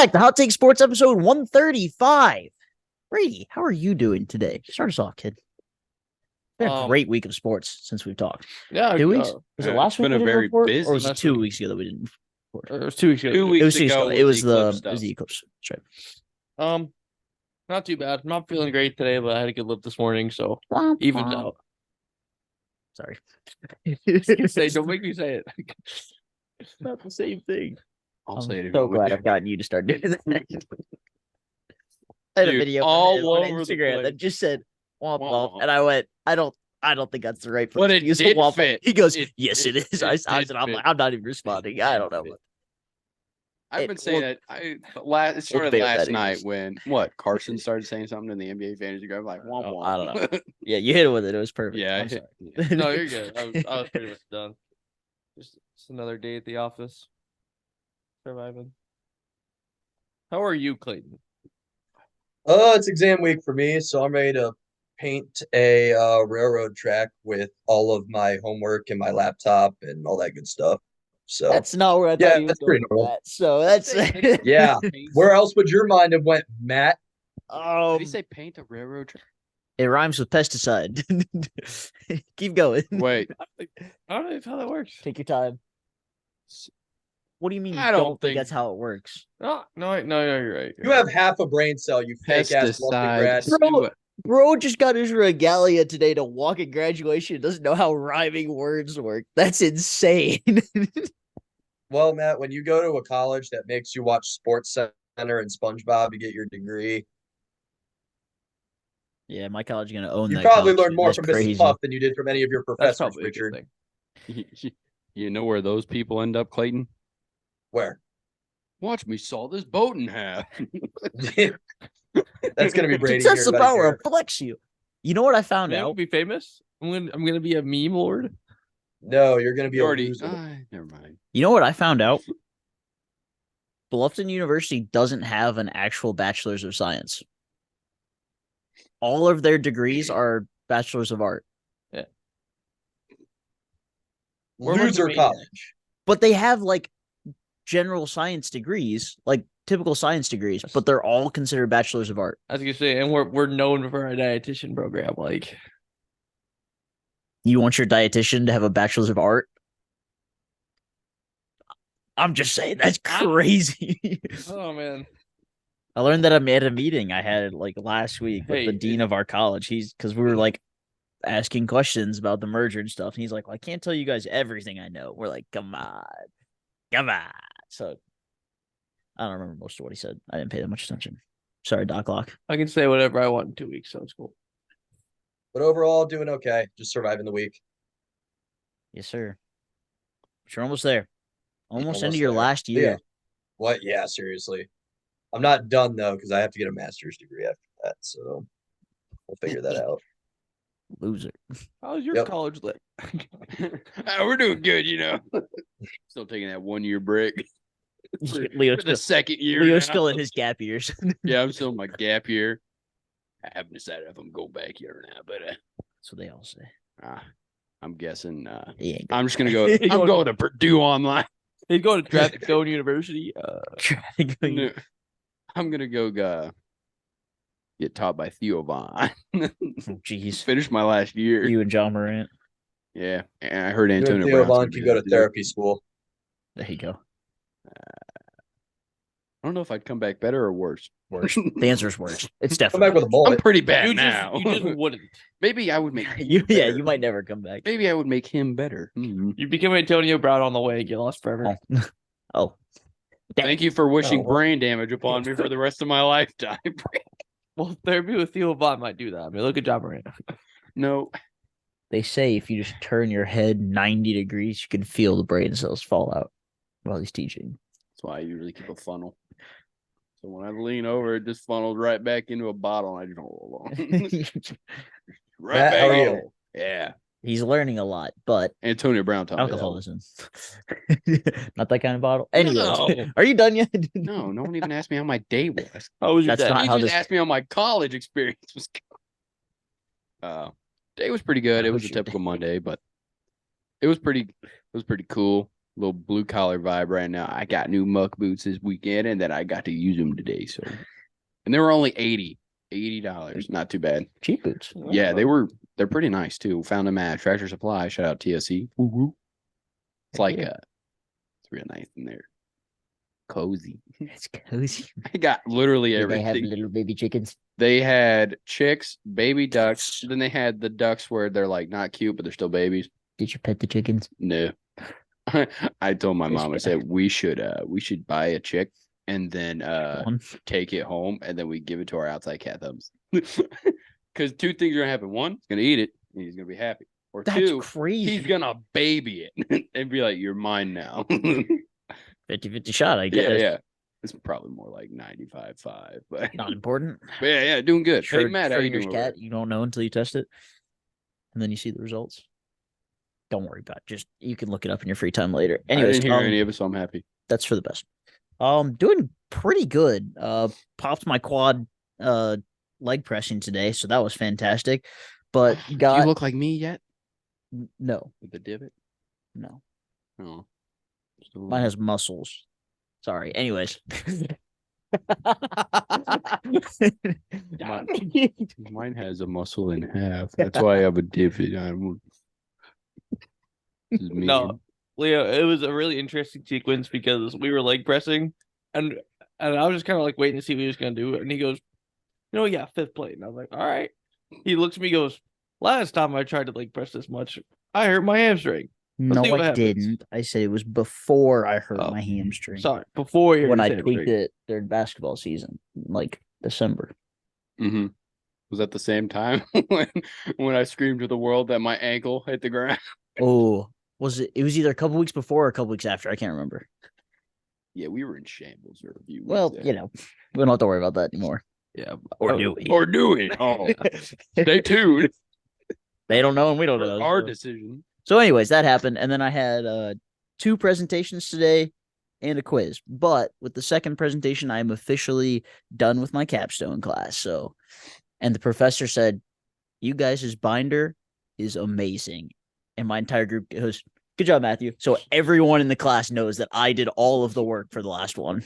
back to Hot Take Sports episode 135. Brady, how are you doing today? Start us off, kid. Been a great week of sports since we've talked. Yeah, 2 weeks? Was it last week been we a didn't very report, busy or was it last 2 week. weeks ago that we didn't report? It was 2 weeks ago. 2 weeks It was 2 weeks ago. ago. It was the Eclipse Eclipse. That's right. Not too bad. Not feeling great today, but I had a good lift this morning, so evened out. Sorry. Don't make me say it. It's not the same thing. I'll say it. I'm so glad I've gotten you to start doing that. I had a Dude, video all on over the Instagram place. that just said womp Womp womp, womp. and I went, I don't think that's the right place But to it use did womp womp. fit. He goes, It- yes, it- it is. it I did said, I'm fit. not even responding. I don't know. I've been saying Well, that. It started debate what last that night is. when Carson started saying something in the NBA fantasy group. I'm like, womp Oh, womp. I don't know. Yeah, you hit it with it. It was perfect. Yeah, I'm I hit- sorry. No, you're good. I was pretty much done. Just another day at the office. Surviving. How are you, Clayton? It's exam week for me, so I'm ready to paint a railroad track with all of my homework and my laptop and all that good stuff. So That's not where I thought yeah, you were that's going pretty with normal. that. So that's Yeah. Where else would your mind have went, Matt? Did he say paint a railroad track? It rhymes with pesticide. Keep going. Wait, I don't know how that works. Take your time. What do you mean you I don't, don't think think- that's how it works? No, you're right. You have half a brain cell, you fake ass pesticides. grass. Bro just got his regalia today to walk at graduation. Doesn't know how rhyming words work. That's insane. Well, Matt, when you go to a college that makes you watch Sports Center and SpongeBob to get your degree, Yeah, my college is gonna own you that. probably college. learned more That's from crazy. Mrs. Puff than you did from any of your That's professors, probably a good Richard. thing. You know where those people end up, Clayton? Where? Watch me saw this boat in half. That's gonna be Brady. That's here, the buddy, power here. of flex you. You know what I found I'm out? gonna be famous. I'm gonna be a meme lord. No, you're gonna be You a already. loser. Never mind. You know what I found out? Bluffton University doesn't have an actual bachelor's of science. All of their degrees are bachelors of art, Where was the Loser meeting? college. but they have like general science degrees, like typical science degrees, but they're all considered bachelors of art. I was gonna say, and we're known for our dietitian program. Like, You want your dietitian to have a bachelor's of art? I'm just saying that's crazy. oh man, I learned that I'm at a meeting I had like last week with Hey, the dean of our college. He's because we were like asking questions about the merger and stuff. And he's like, well, I can't tell you guys everything I know. We're like, come on. So I don't remember most of what he said. I didn't pay that much attention. Sorry, Doc Lock. I can say whatever I want in 2 weeks, so it's cool. But overall, doing okay. Just surviving the week. Yes, sir. But you're almost there. Almost Almost into your there. last Yeah. year. What? Yeah, seriously. I'm not done though, because I have to get a master's degree after that. So we'll figure that out. Loser. How's your Yep. college lit? We're doing good, you know. Still taking that 1 year break. Leo's For the second year. Leo's now. still in his gap years. Yeah, I'm still in my gap year. I haven't decided if I'm going back here or not, but That's what they all say. I'm guessing. He ain't I'm just gonna go. He I'm going- going to Purdue online. He's going to Traffic Stone University. going. No, I'm gonna go get taught by Theo Vaughn. Jeez. Finish my last year. You and John Morant. Yeah, and I heard You and Antonio Theo Brown's Vaughn gonna can be go there to too. therapy school. There you go. I don't know if I'd come back better or worse. Worse. The answer is worse. It's Come definitely back with a I'm bullet. pretty bad you now. just wouldn't. Maybe I would make. you. him Yeah, better. you might never come back. Maybe I would make him better. You became Antonio Brown on the way. Get lost forever. Oh. Thank you for wishing Oh, well. brain damage upon me for the rest of my lifetime. Well, therapy with Theo Vaughn might do that. I mean, look at John Morant. No, They say if you just turn your head 90 degrees, you can feel the brain cells fall out while he's teaching. that's why I usually keep a funnel. So when I lean over, it just funnels right back into a bottle, and I just roll along. Right Matt, back how are in. you? Yeah, He's learning a lot, but Antonio Brown taught me that one. alcoholism. Not that kind of bottle. Anyway, No. are you done yet? No, no one even asked me how my day was. How was your That's day? not You how just this- asked me how my college experience was. Day was pretty good. How It was was a your typical Monday, but it was pretty cool. little blue collar vibe right now. I got new muck boots this weekend, and then I got to use them today. So, and they were only $80. Not too bad. Cheap boots. Yeah, they're pretty nice too. Found them at Tractor Supply. Shout out TSC. Woo-woo. It's like Yeah. it's real nice in there. Cozy. It's cozy. I got literally Did they have everything. little baby chickens? They had chicks, baby ducks. Then they had the ducks where they're like not cute, but they're still babies. Did you pet the chickens? No. I told my mom, I said we should buy a chick and then One. take it home and then we give it to our outside cat thumbs. Because two things are gonna happen. One, he's gonna eat it and he's gonna be happy. Or That's two, crazy. he's gonna baby it and be like, "You're mine now." 50-50 shot, I guess. Yeah. It's probably more like 95-5, but Not important. yeah, doing good. Hey, Matt, how you Schrodinger's doing? cat, you don't know until you test it. And then you see the results. Don't worry about it. Just you can look it up in your free time later. I Anyways, didn't hear any of it, so I'm happy. that's for the best. Doing pretty good. Popped my quad leg pressing today, so that was fantastic. But Do got you look like me yet? no, With the divot? no. Oh. Mine has muscles. Sorry. Anyways. Mine has a muscle in half. That's why I have a divot. This is me. No, Leo, it was a really interesting sequence because we were leg pressing, and I was just kind of like waiting to see what he was gonna do, and he goes, yeah, fifth plate, and I was like, all right. He looks at me, goes, last time I tried to leg press this much, I hurt my hamstring. No, see what I happens. didn't. I said it was before I hurt Oh, my hamstring. Sorry, before you when I tweaked it during basketball season, like December. Mm-hmm. Was that the same time when I screamed to the world that my ankle hit the ground? Oh, was it? It was either a couple weeks before or a couple weeks after. I can't remember. Yeah, we were in shambles for a few weeks. Well, there. we don't have to worry about that anymore. Yeah, Or do we? Or do it. Oh, stay tuned. They don't know and we don't For know. our so. decision. So, anyways, that happened, and then I had 2 presentations today and a quiz. But with the second presentation, I am officially done with my capstone class. So, and the professor said, "You guys' binder is amazing," and my entire group goes, "Good job, Matthew." So everyone in the class knows that I did all of the work for the last one.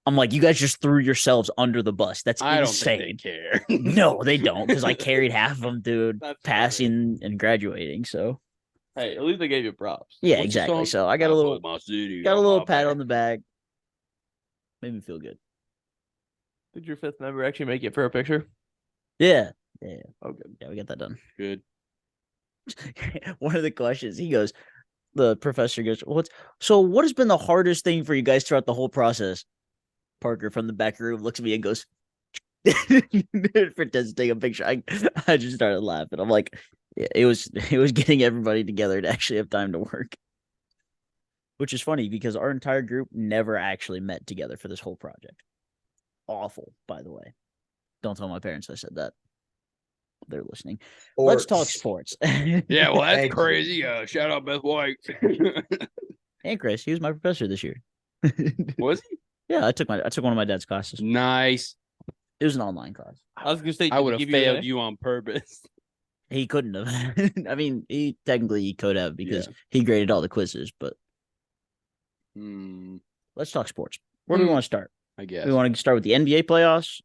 I'm like, you guys just threw yourselves under the bus. That's I don't insane. think they care. No, they don't, because I carried half of them, dude, That's passing and graduating. So hey, at least they gave you props. yeah, What's the exactly. song? So I got I a little put my city got a on little my pat back. on the back. Made me feel good. Did your fifth member actually make it for a picture? Yeah. Oh, good. Yeah, we got that done. Good. One of the questions, the professor goes, what has been the hardest thing for you guys throughout the whole process? Parker from the back room looks at me and goes, pretends to take a picture. I just started laughing. I'm like, yeah, it was getting everybody together to actually have time to work. Which is funny because our entire group never actually met together for this whole project. Awful, by the way. Don't tell my parents I said that. They're listening. Let's talk sports. Yeah, well, that's Thank you. crazy. Shout out Beth White. And Chris, he was my professor this year. Was he? Yeah, I took one of my dad's classes. Nice. It was an online class. I was gonna say, I would have give failed an A? you on purpose. He couldn't have. I mean, he could have because Yeah. he graded all the quizzes. But Hmm, let's talk sports. Where do we want to start? I guess. We want to start with the NBA playoffs.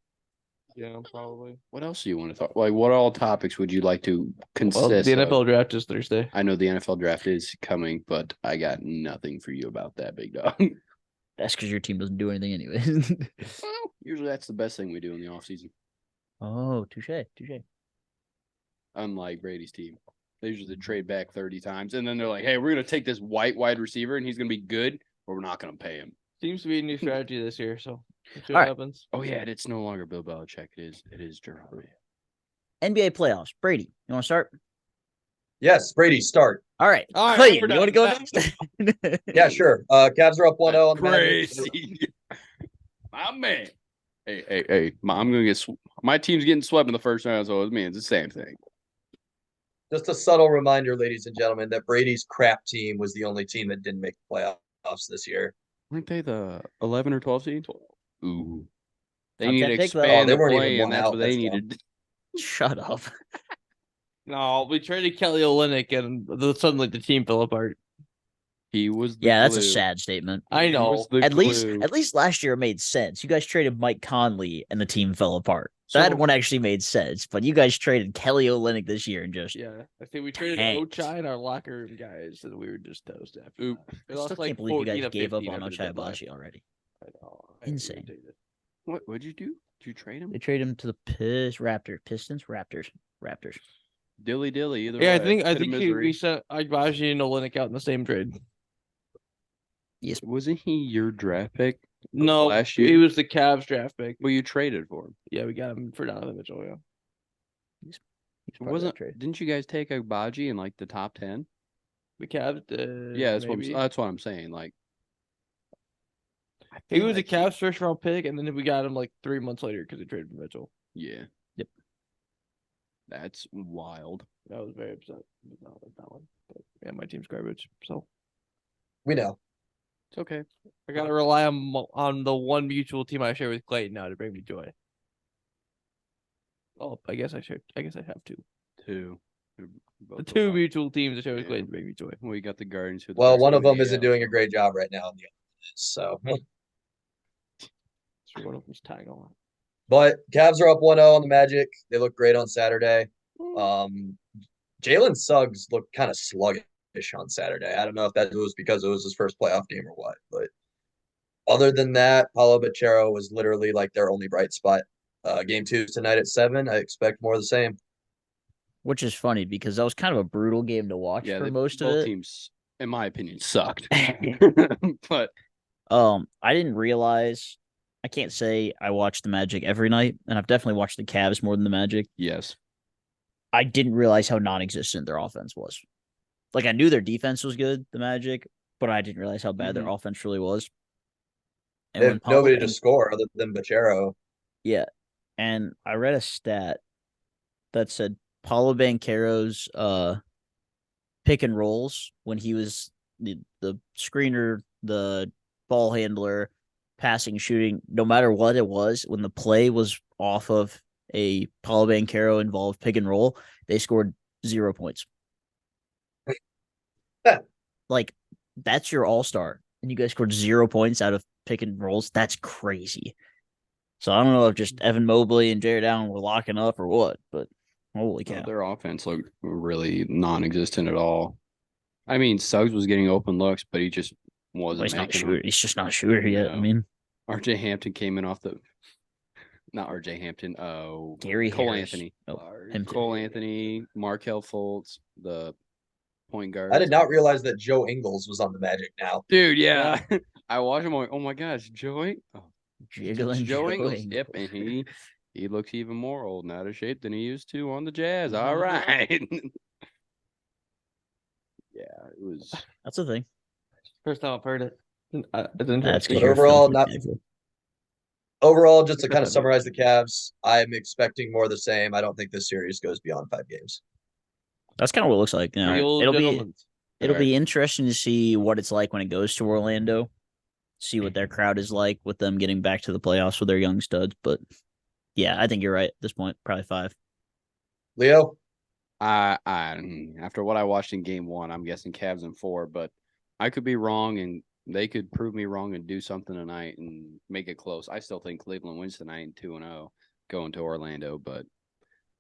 Yeah, probably. What else do you want to talk? Like, what all topics would you like to consist Well, the of? NFL draft is Thursday. I know the NFL draft is coming, but I got nothing for you about that, big dog. That's because your team doesn't do anything anyway. Well, usually that's the best thing we do in the offseason. Oh, touche. Unlike Brady's team. They usually trade back 30 times, and then they're like, hey, we're going to take this white wide receiver, and he's going to be good, or we're not going to pay him. Seems to be a new strategy this year, so we'll see All what right. happens. Oh, yeah, it's no longer Bill Belichick. It is Jerome. NBA playoffs. Brady, you want to start? Yes, Brady, start. All right. All right, Clayton, we're you want to go done. next? Yeah, sure. Cavs are up 1-0 on the Mavericks. Crazy. My man. Hey. My team's getting swept in the first round, so it means it's the same thing. Just a subtle reminder, ladies and gentlemen, that Brady's crap team was the only team that didn't make the playoffs this year. Weren't they the 11 or 12 seed? Ooh. They Top need 10 to pick, though. expand they the weren't even play, and one that's out, what they that's dumb. needed. Shut up. No, we traded Kelly Olynyk, and suddenly the team fell apart. He was the Yeah, that's a glue. sad statement. I He know. was the At least glue. last year it made sense. You guys traded Mike Conley and the team fell apart. So- That one actually made sense. But you guys traded Kelly Olynyk this year and just Yeah, I think we traded tanked. Ochai and our locker room guys, and we were just toast after. Oop. That. We I still lost like can't believe you 14 guys to gave up 15 on after the Ochai deadline. Abaji already. I know. Insane. irritated. What'd you do? Did you trade him? They traded him to the Pistons, Raptors. Dilly. Either Yeah, way. I Pit of think misery. we sent Agbaji and Olynyk out in the same trade. Yes. Wasn't he your draft pick? No, last he year? was the Cavs draft pick. Well, you traded for him. Yeah, we got him for Donovan Mitchell. Yeah, He's part of that Wasn't? trade. Didn't you guys take Agbaji in like the top 10? the Cavs did. Yeah, maybe. that's what I'm saying. Like, He was a Cavs first round pick, and then we got him like 3 months later because he traded for Mitchell. yeah. Yep. That's wild. I was very upset about that one. But yeah, my team's garbage. So We know. It's okay. I gotta rely on the one mutual team I share with Clayton now to bring me joy. Oh, I guess I have two. Two. The two mutual teams I share with Yeah. Clayton to bring me joy. We got the Guardians. Who the Well, best one of team in them the isn't AL, doing a so- great job right now, and the other one is. So, So one of them's tagging on. but Cavs are up 1-0 on the Magic. They look great on Saturday. Jalen Suggs looked kind of sluggish on Saturday. I don't know if that was because it was his first playoff game or what, but other than that, Paulo Banchero was literally like their only bright spot. Game 2 is tonight at 7. I expect more of the same. Which is funny because that was kind of a brutal game to watch Yeah, for they, most of both it. teams, in my opinion, sucked. But I didn't realize. I can't say I watch the Magic every night, and I've definitely watched the Cavs more than the Magic. yes, I didn't realize how non-existent their offense was. Like I knew their defense was good, the Magic, but I didn't realize how bad their offense really was. And They when have nobody Paulo to score other than Banchero. Yeah. And I read a stat that said Paulo Banchero's pick and rolls when he was the screener, the ball handler, passing, shooting, no matter what it was, when the play was off of a Paulo Banchero involved pick and roll, they scored 0 points. Like that's your all-star. And you guys scored 0 points out of pick and rolls. That's crazy. So I don't know if just Evan Mobley and Jared Allen were locking up or what, but holy cow. their offense looked really non-existent at all. I mean, Suggs was getting open looks, but he just wasn't He's not a making shooter. them. He's just not a shooter yet. I No. mean, RJ Hampton came in off the, not RJ Hampton. Gary Cole Harris. Anthony. Oh, him too. Cole Anthony, Markel Fultz, the point guard. I did not realize that Joe Ingles was on the Magic now. Dude, yeah. I watched him. I'm like, oh my gosh, Joe. Jiggling It's Joe Ingles. Ingles. Yep, and he looks even more old and out of shape than he used to on the Jazz. All right. Yeah, it was. That's the thing. First time I've heard it. It's That's interesting. because But overall, Overall, just to Because kind of I mean- summarize the Cavs, I'm expecting more of the same. I don't think this series goes beyond 5 games. That's kind of what it looks like. You know, The old it'll gentleman. be interesting to see what it's like when it goes to Orlando. See what their crowd is like with them getting back to the playoffs with their young studs. But yeah, I think you're right at this point. Probably 5. Leo, After what I watched in Game 1, I'm guessing Cavs in 4, but I could be wrong, and they could prove me wrong and do something tonight and make it close. I still think Cleveland wins tonight in 2-0 going to Orlando, but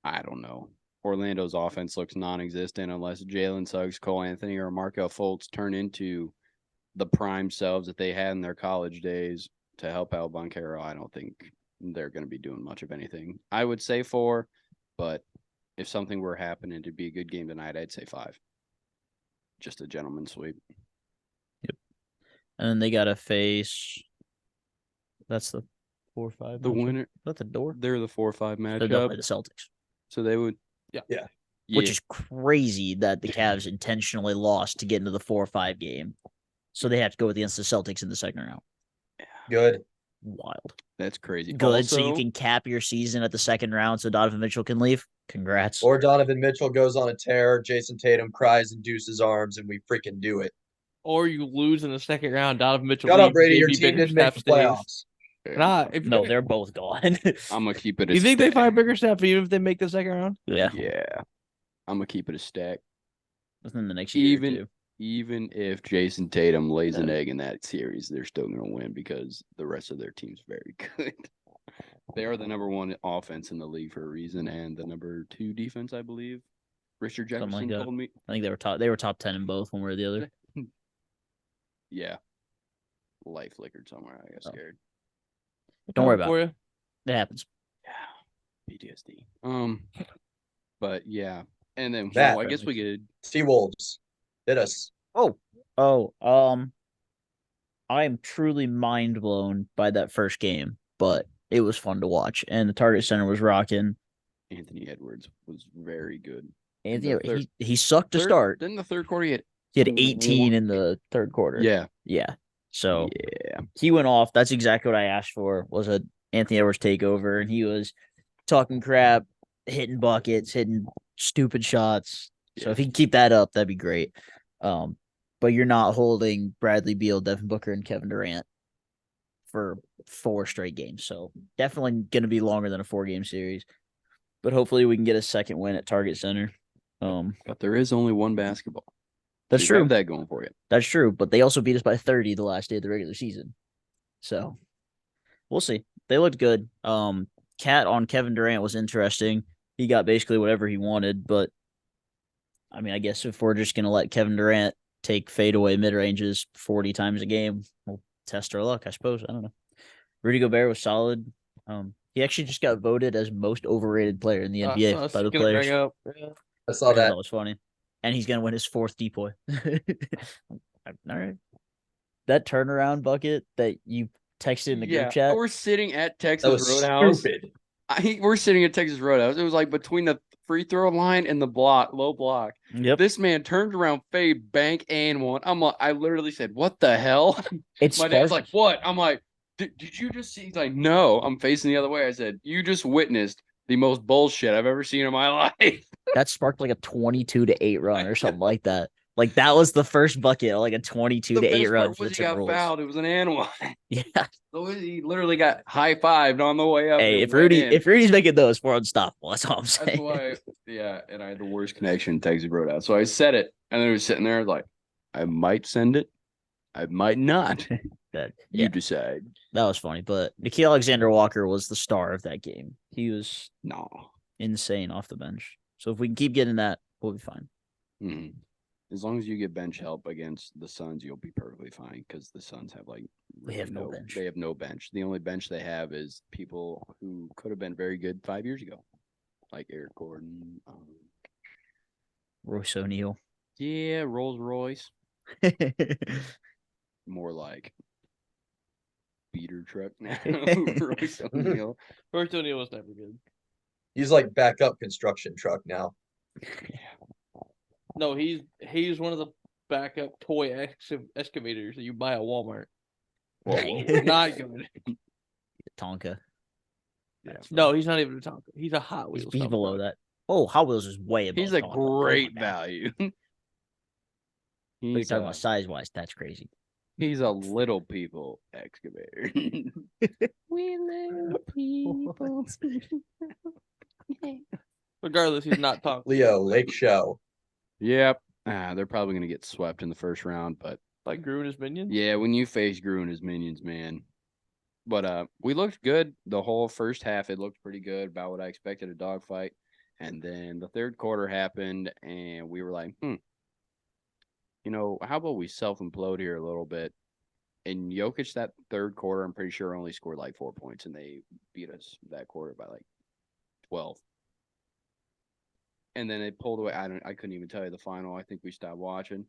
I don't know. Orlando's offense looks non-existent unless Jalen Suggs, Cole Anthony, or Markel Fultz turn into the prime selves that they had in their college days to help out Banchero. I don't think they're going to be doing much of anything. I would say 4, but if something were happening to be a good game tonight, I'd say 5. Just a gentleman's sweep. And then they got to face. That's the 4-5. The winner, Is that the door? they're the 4-5 They're done by matchup, the Celtics. so they would. Yeah. Which is crazy that the Cavs intentionally lost to get into the 4-5 game. So they have to go against the Celtics in the second round. good. Wild. That's crazy. Good. So you Also, can cap your season at the second round so Donovan Mitchell can leave. Congrats. Or Donovan Mitchell goes on a tear, Jason Tatum cries and deuces arms, and we freaking do it. Or you lose in the second round. Donovan Mitchell. Shut up, leaves, Brady. Your JB team didn't make Bickerstaff the stays. playoffs. Nah, if No, they're both gone. I'm gonna keep it. A You think they stack. find Bickerstaff even if they make the second round? yeah. Yeah, I'm gonna keep it a stack. Within the next year Even or two. even if Jason Tatum lays an egg in that series, they're still going to win because the rest of their team's very good. They are the number 1 offense in the league for a reason, and the number 2 defense, I believe. Richard Something Jefferson like that. told me. I think they were top 10 in both, one way or the other. Yeah. Light flickered somewhere. I got scared. Don't worry about it. You. It happens. Yeah. PTSD. But yeah. And then That- I guess we could Seawolves hit us. I'm truly mind blown by that first game, but it was fun to watch, and the Target Center was rocking. Anthony Edwards was very good. Anthony, he sucked to start. Then the third quarter, He had 18 in the third quarter. Yeah. So Yeah. he went off. That's exactly what I asked for, was a Anthony Edwards takeover, and he was talking crap, hitting buckets, hitting stupid shots. So if he can keep that up, that'd be great. But you're not holding Bradley Beal, Devin Booker, and Kevin Durant for 4 straight games. So definitely going to be longer than a 4-game series. But hopefully we can get a second win at Target Center. But there is only one basketball. That's You true. have that going for you. That's true. But they also beat us by 30 the last day of the regular season. So we'll see. They looked good. Cat on Kevin Durant was interesting. He got basically whatever he wanted. But I mean, I guess if we're just going to let Kevin Durant take fadeaway mid ranges 40 times a game, we'll test our luck, I suppose. I don't know. Rudy Gobert was solid. He actually just got voted as most overrated player in the NBA by the players. I saw that. That was funny. And he's going to win his 4th depoy. All right. That turnaround bucket that you texted in the group chat. We're sitting at That Texas was Roadhouse. stupid. We're sitting at Texas Roadhouse. It was like between the free throw line and the low block. Yep. This man turned around, fade, bank, and one. I literally said, "What the hell?" My dad's like, "What?" I'm like, "Did you just see?" He's like, "No, I'm facing the other way." I said, "You just witnessed the most bullshit I've ever seen in my life." That sparked like a 22-8 run or something like that. Like that was the first bucket, like a 22-8 run for the he got Timberwolves. fouled. It was an and one. Yeah. So he literally got high-fived on the way up. Hey, if Rudy's making those, we're unstoppable. That's all I'm saying. That's why, and I had the worst connection in Texas Roadhouse. So I said it, and then he was sitting there like, I might send it, I might not. You decide. That was funny, but Nickeil Alexander-Walker was the star of that game. He was insane off the bench. So if we can keep getting that, we'll be fine. Mm-hmm. As long as you get bench help against the Suns, you'll be perfectly fine because the Suns have they have no bench. They have no bench. The only bench they have is people who could have been very good 5 years ago, like Eric Gordon, Royce O'Neal. Yeah, Rolls Royce. More like beater truck now. Royce O'Neal. Royce O'Neal was never good. He's like backup construction truck now. No, he's one of the backup toy excavators that you buy at Walmart. Not good. Tonka. No, he's not even a Tonka. He's a Hot Wheels. He's below that. Oh, Hot Wheels is way above. He's a Tonka. great value. But you're talking about size-wise, that's crazy. He's a little people excavator. We little people. Regardless, he's not Tonka. Leo, Lake Show. Yep. They're probably going to get swept in the first round, but Like Gru and his minions? yeah, when you face Gru and his minions, man. But we looked good the whole first half. It looked pretty good, about what I expected, a dogfight. And then the third quarter happened, and we were like, how about we self-implode here a little bit? And Jokic, that third quarter, I'm pretty sure only scored like 4 points, and they beat us that quarter by like 12. And then they pulled away. I couldn't even tell you the final. I think we stopped watching.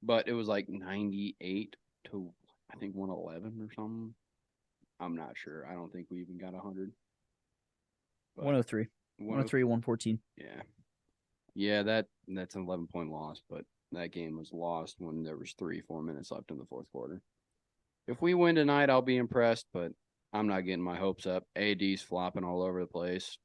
But it was like 98 to, I think, 111 or something. I'm not sure. I don't think we even got 100. 103. 103, 114. Yeah. Yeah, that's an 11-point loss, but that game was lost when there was 3-4 minutes left in the fourth quarter. If we win tonight, I'll be impressed, but I'm not getting my hopes up. AD's flopping all over the place.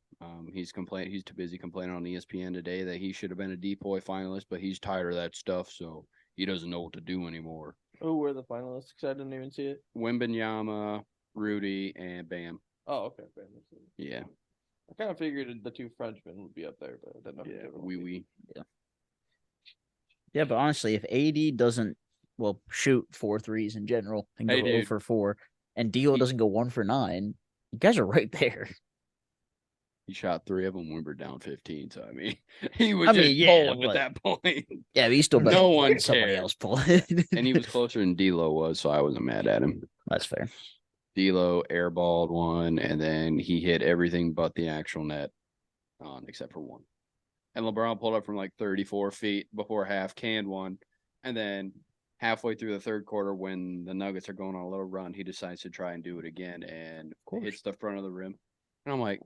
He's too busy complaining on ESPN today that he should have been a DPOY finalist, but he's tired of that stuff, so he doesn't know what to do anymore. Who were the finalists? Because I didn't even see it. Wembanyama, Rudy, and Bam. Oh, okay. Bam. Yeah. I kind of figured the two Frenchmen would be up there, but I didn't know. Yeah, we. Yeah. Yeah, but honestly, if AD doesn't shoot 4 threes in general and Hey, go 0 dude. for 4, and D'Lo doesn't go 1 for 9, you guys are right there. He shot 3 of them when we were down 15. So I mean, he was I mean, just yeah, bowling at but- that point. Yeah, but you still better No than one somebody cared. else pull it. And he was closer than D'Lo was, so I wasn't mad at him. That's fair. D'Lo airballed one, and then he hit everything but the actual net, except for one. And LeBron pulled up from like 34 feet before half, canned one, and then halfway through the third quarter, when the Nuggets are going on a little run, he decides to try and do it again and hits the front of the rim. And I'm like,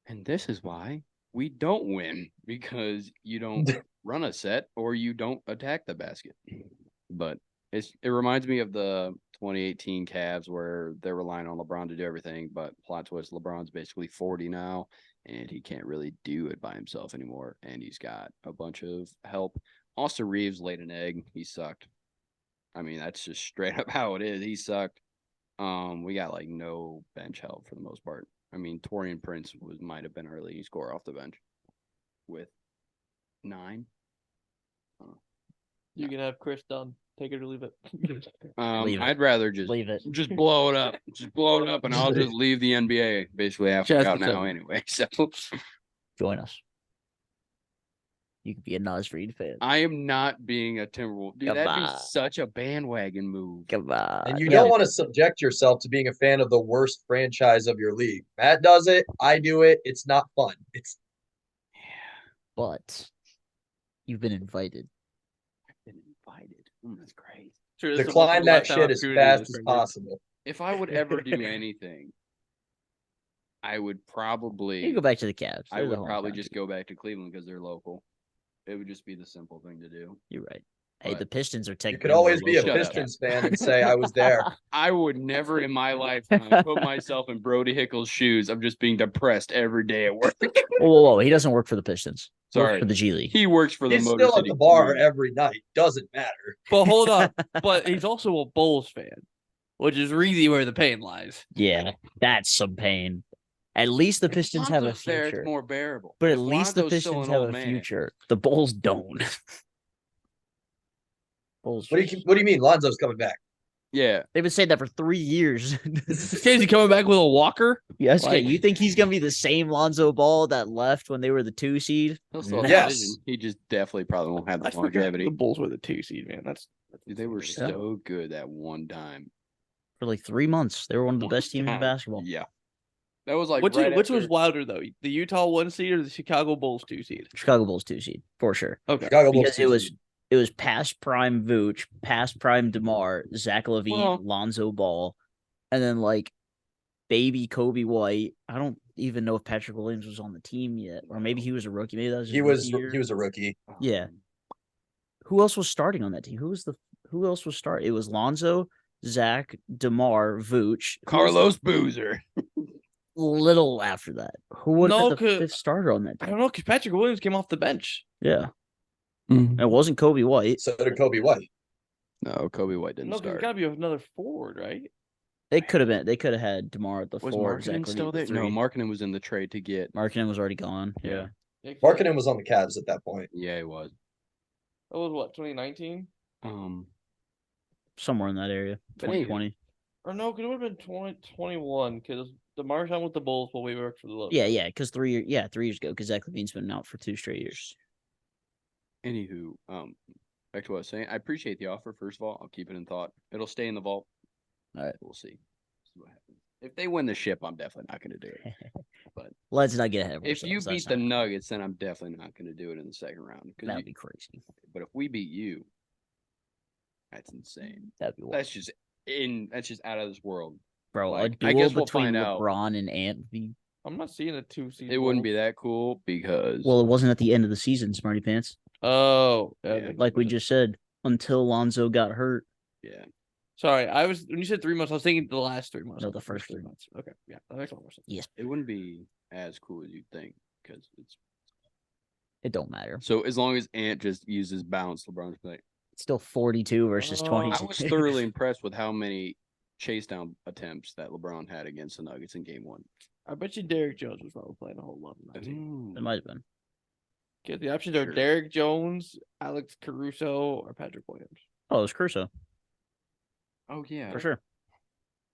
and this is why we don't win, because you don't run a set or you don't attack the basket. But it reminds me of the 2018 Cavs where they're relying on LeBron to do everything, but plot twist, LeBron's basically 40 now, and he can't really do it by himself anymore, and he's got a bunch of help. Austin Reeves laid an egg. He sucked. I mean, that's just straight up how it is. He sucked. We got like no bench help for the most part. I mean, Torian Prince might have been our leading scorer off the bench with 9. You can have Chris Dunn. Take it or leave it. Leave it. I'd rather just Leave it. just blow it up. Just blow it up, and I'll just leave the NBA basically halfway Just out the now seven. anyway. So Join us. You could be a Nas Reed fan. I am not being a Timberwolves. Dude, Come that'd be on. such a bandwagon move. Come on. And you Yeah, don't want to subject yourself to being a fan of the worst franchise of your league. Matt does it. I do it. It's not fun. It's but you've been invited. I've been invited. That's crazy. Sure, this is a decline that once-in-a-lifetime shit as opportunity fast this as spring game. possible. If I would ever do anything, I would You probably go back to the Cavs. I They're the would probably hometown just team. go back to Cleveland because they're local. It would just be the simple thing to do. You're right. Hey, But the Pistons are You technically could always more be a local than Pistons Cavs. fan and say I was there. I would never in my lifetime put myself in Brody Hickle's shoes of just being depressed every day at work. Whoa. He doesn't work for the Pistons. He works Sorry. for the G League. He works for the He's Motor still at City the bar Blues. every night. Doesn't matter. But hold on. But he's also a Bulls fan, which is really where the pain lies. Yeah, that's some pain. At least the Pistons have a Lonzo's there, future. it's more bearable. But at If least the Lonzo's still Pistons an have old a man, future. The Bulls don't. Bulls. What do you mean Lonzo's coming back? Yeah. They've been saying that for 3 years. This kid's coming back with a walker. Yes, Like- you think he's gonna be the same Lonzo Ball that left when they were the 2 seed? He'll still have Yes. vision. He just definitely probably won't have I the forgot longevity. the Bulls were the 2 seed, man. That's Dude, they were Yeah. so good that one time. For like 3 months. They were one of the best teams in basketball. Yeah. That was like which right was after- wilder though, the Utah 1 seed or the Chicago Bulls 2 seed? Chicago Bulls 2 seed, for sure. Okay, Chicago Bulls. Because it was past prime Vooch, past prime DeMar, Zach LaVine, Well- Lonzo Ball, and then like baby Kobe White. I don't even know if Patrick Williams was on the team yet, or maybe he was a rookie. Maybe that was his He was rookie year. he was a rookie. Yeah. Who else was starting on that team? Who else was starting? It was Lonzo, Zach, DeMar, Vooch. Who was Carlos Boozer. little after that. Who would No, have been the 'cause- fifth starter on that I team? don't know because Patrick Williams came off the bench. Yeah. It wasn't Kobe White. So did Kobe White. No, Kobe White didn't No, because start. it's got to be another forward, right? They could have been. They could have had DeMar at the Was 4. Zach Markkinen LaVine still at the there? No, 3. Markkinen was in the trade to get. Markkinen was already gone. Yeah. Yeah. Markkinen was on the Cavs at that point. Yeah, he was. That was what 2019 Somewhere in that area. But anyway. 2020. or no? Because it would have been 2021 because DeMar's on with the Bulls while we worked for the Lobos. Yeah, because 3 years. Yeah, 3 years ago. Because Zach LaVine's been out for 2 straight years. Anywho, back to what I was saying. I appreciate the offer. First of all, I'll keep it in thought. It'll stay in the vault. All right. We'll see. See what happens. If they win the ship, I'm definitely not going to do it. Let's not get ahead of If you ourselves. beat That's the not- Nuggets, then I'm definitely not going to do it in the second round. that'd be crazy. But if we beat you, that's insane. That'd be wild. That's just out of this world. Bro, like, a I duel guess we'll between find out. LeBron and Ant would be. I'm not seeing a 2 seed. It wouldn't be Bulls. that cool because Well, it wasn't at the end of the season, Smarty Pants. Oh, Yeah. Like we just said, until Lonzo got hurt. yeah. Sorry, I was when you said 3 months, I was thinking the last 3 months. No, the first 3 months. Okay, yeah, that makes more sense. It wouldn't be as cool as you'd think because it's It don't matter. so as long as Ant just uses bounce, LeBron's like. It's still 42 versus Oh, 22. I was thoroughly impressed with how many chase down attempts that LeBron had against the Nuggets in game 1. I bet you Derrick Jones was probably playing a whole lot of 19. It might have been. Okay, the options are Sure. Derek Jones, Alex Caruso, or Patrick Williams. Oh, it was Crusoe Oh yeah, for sure.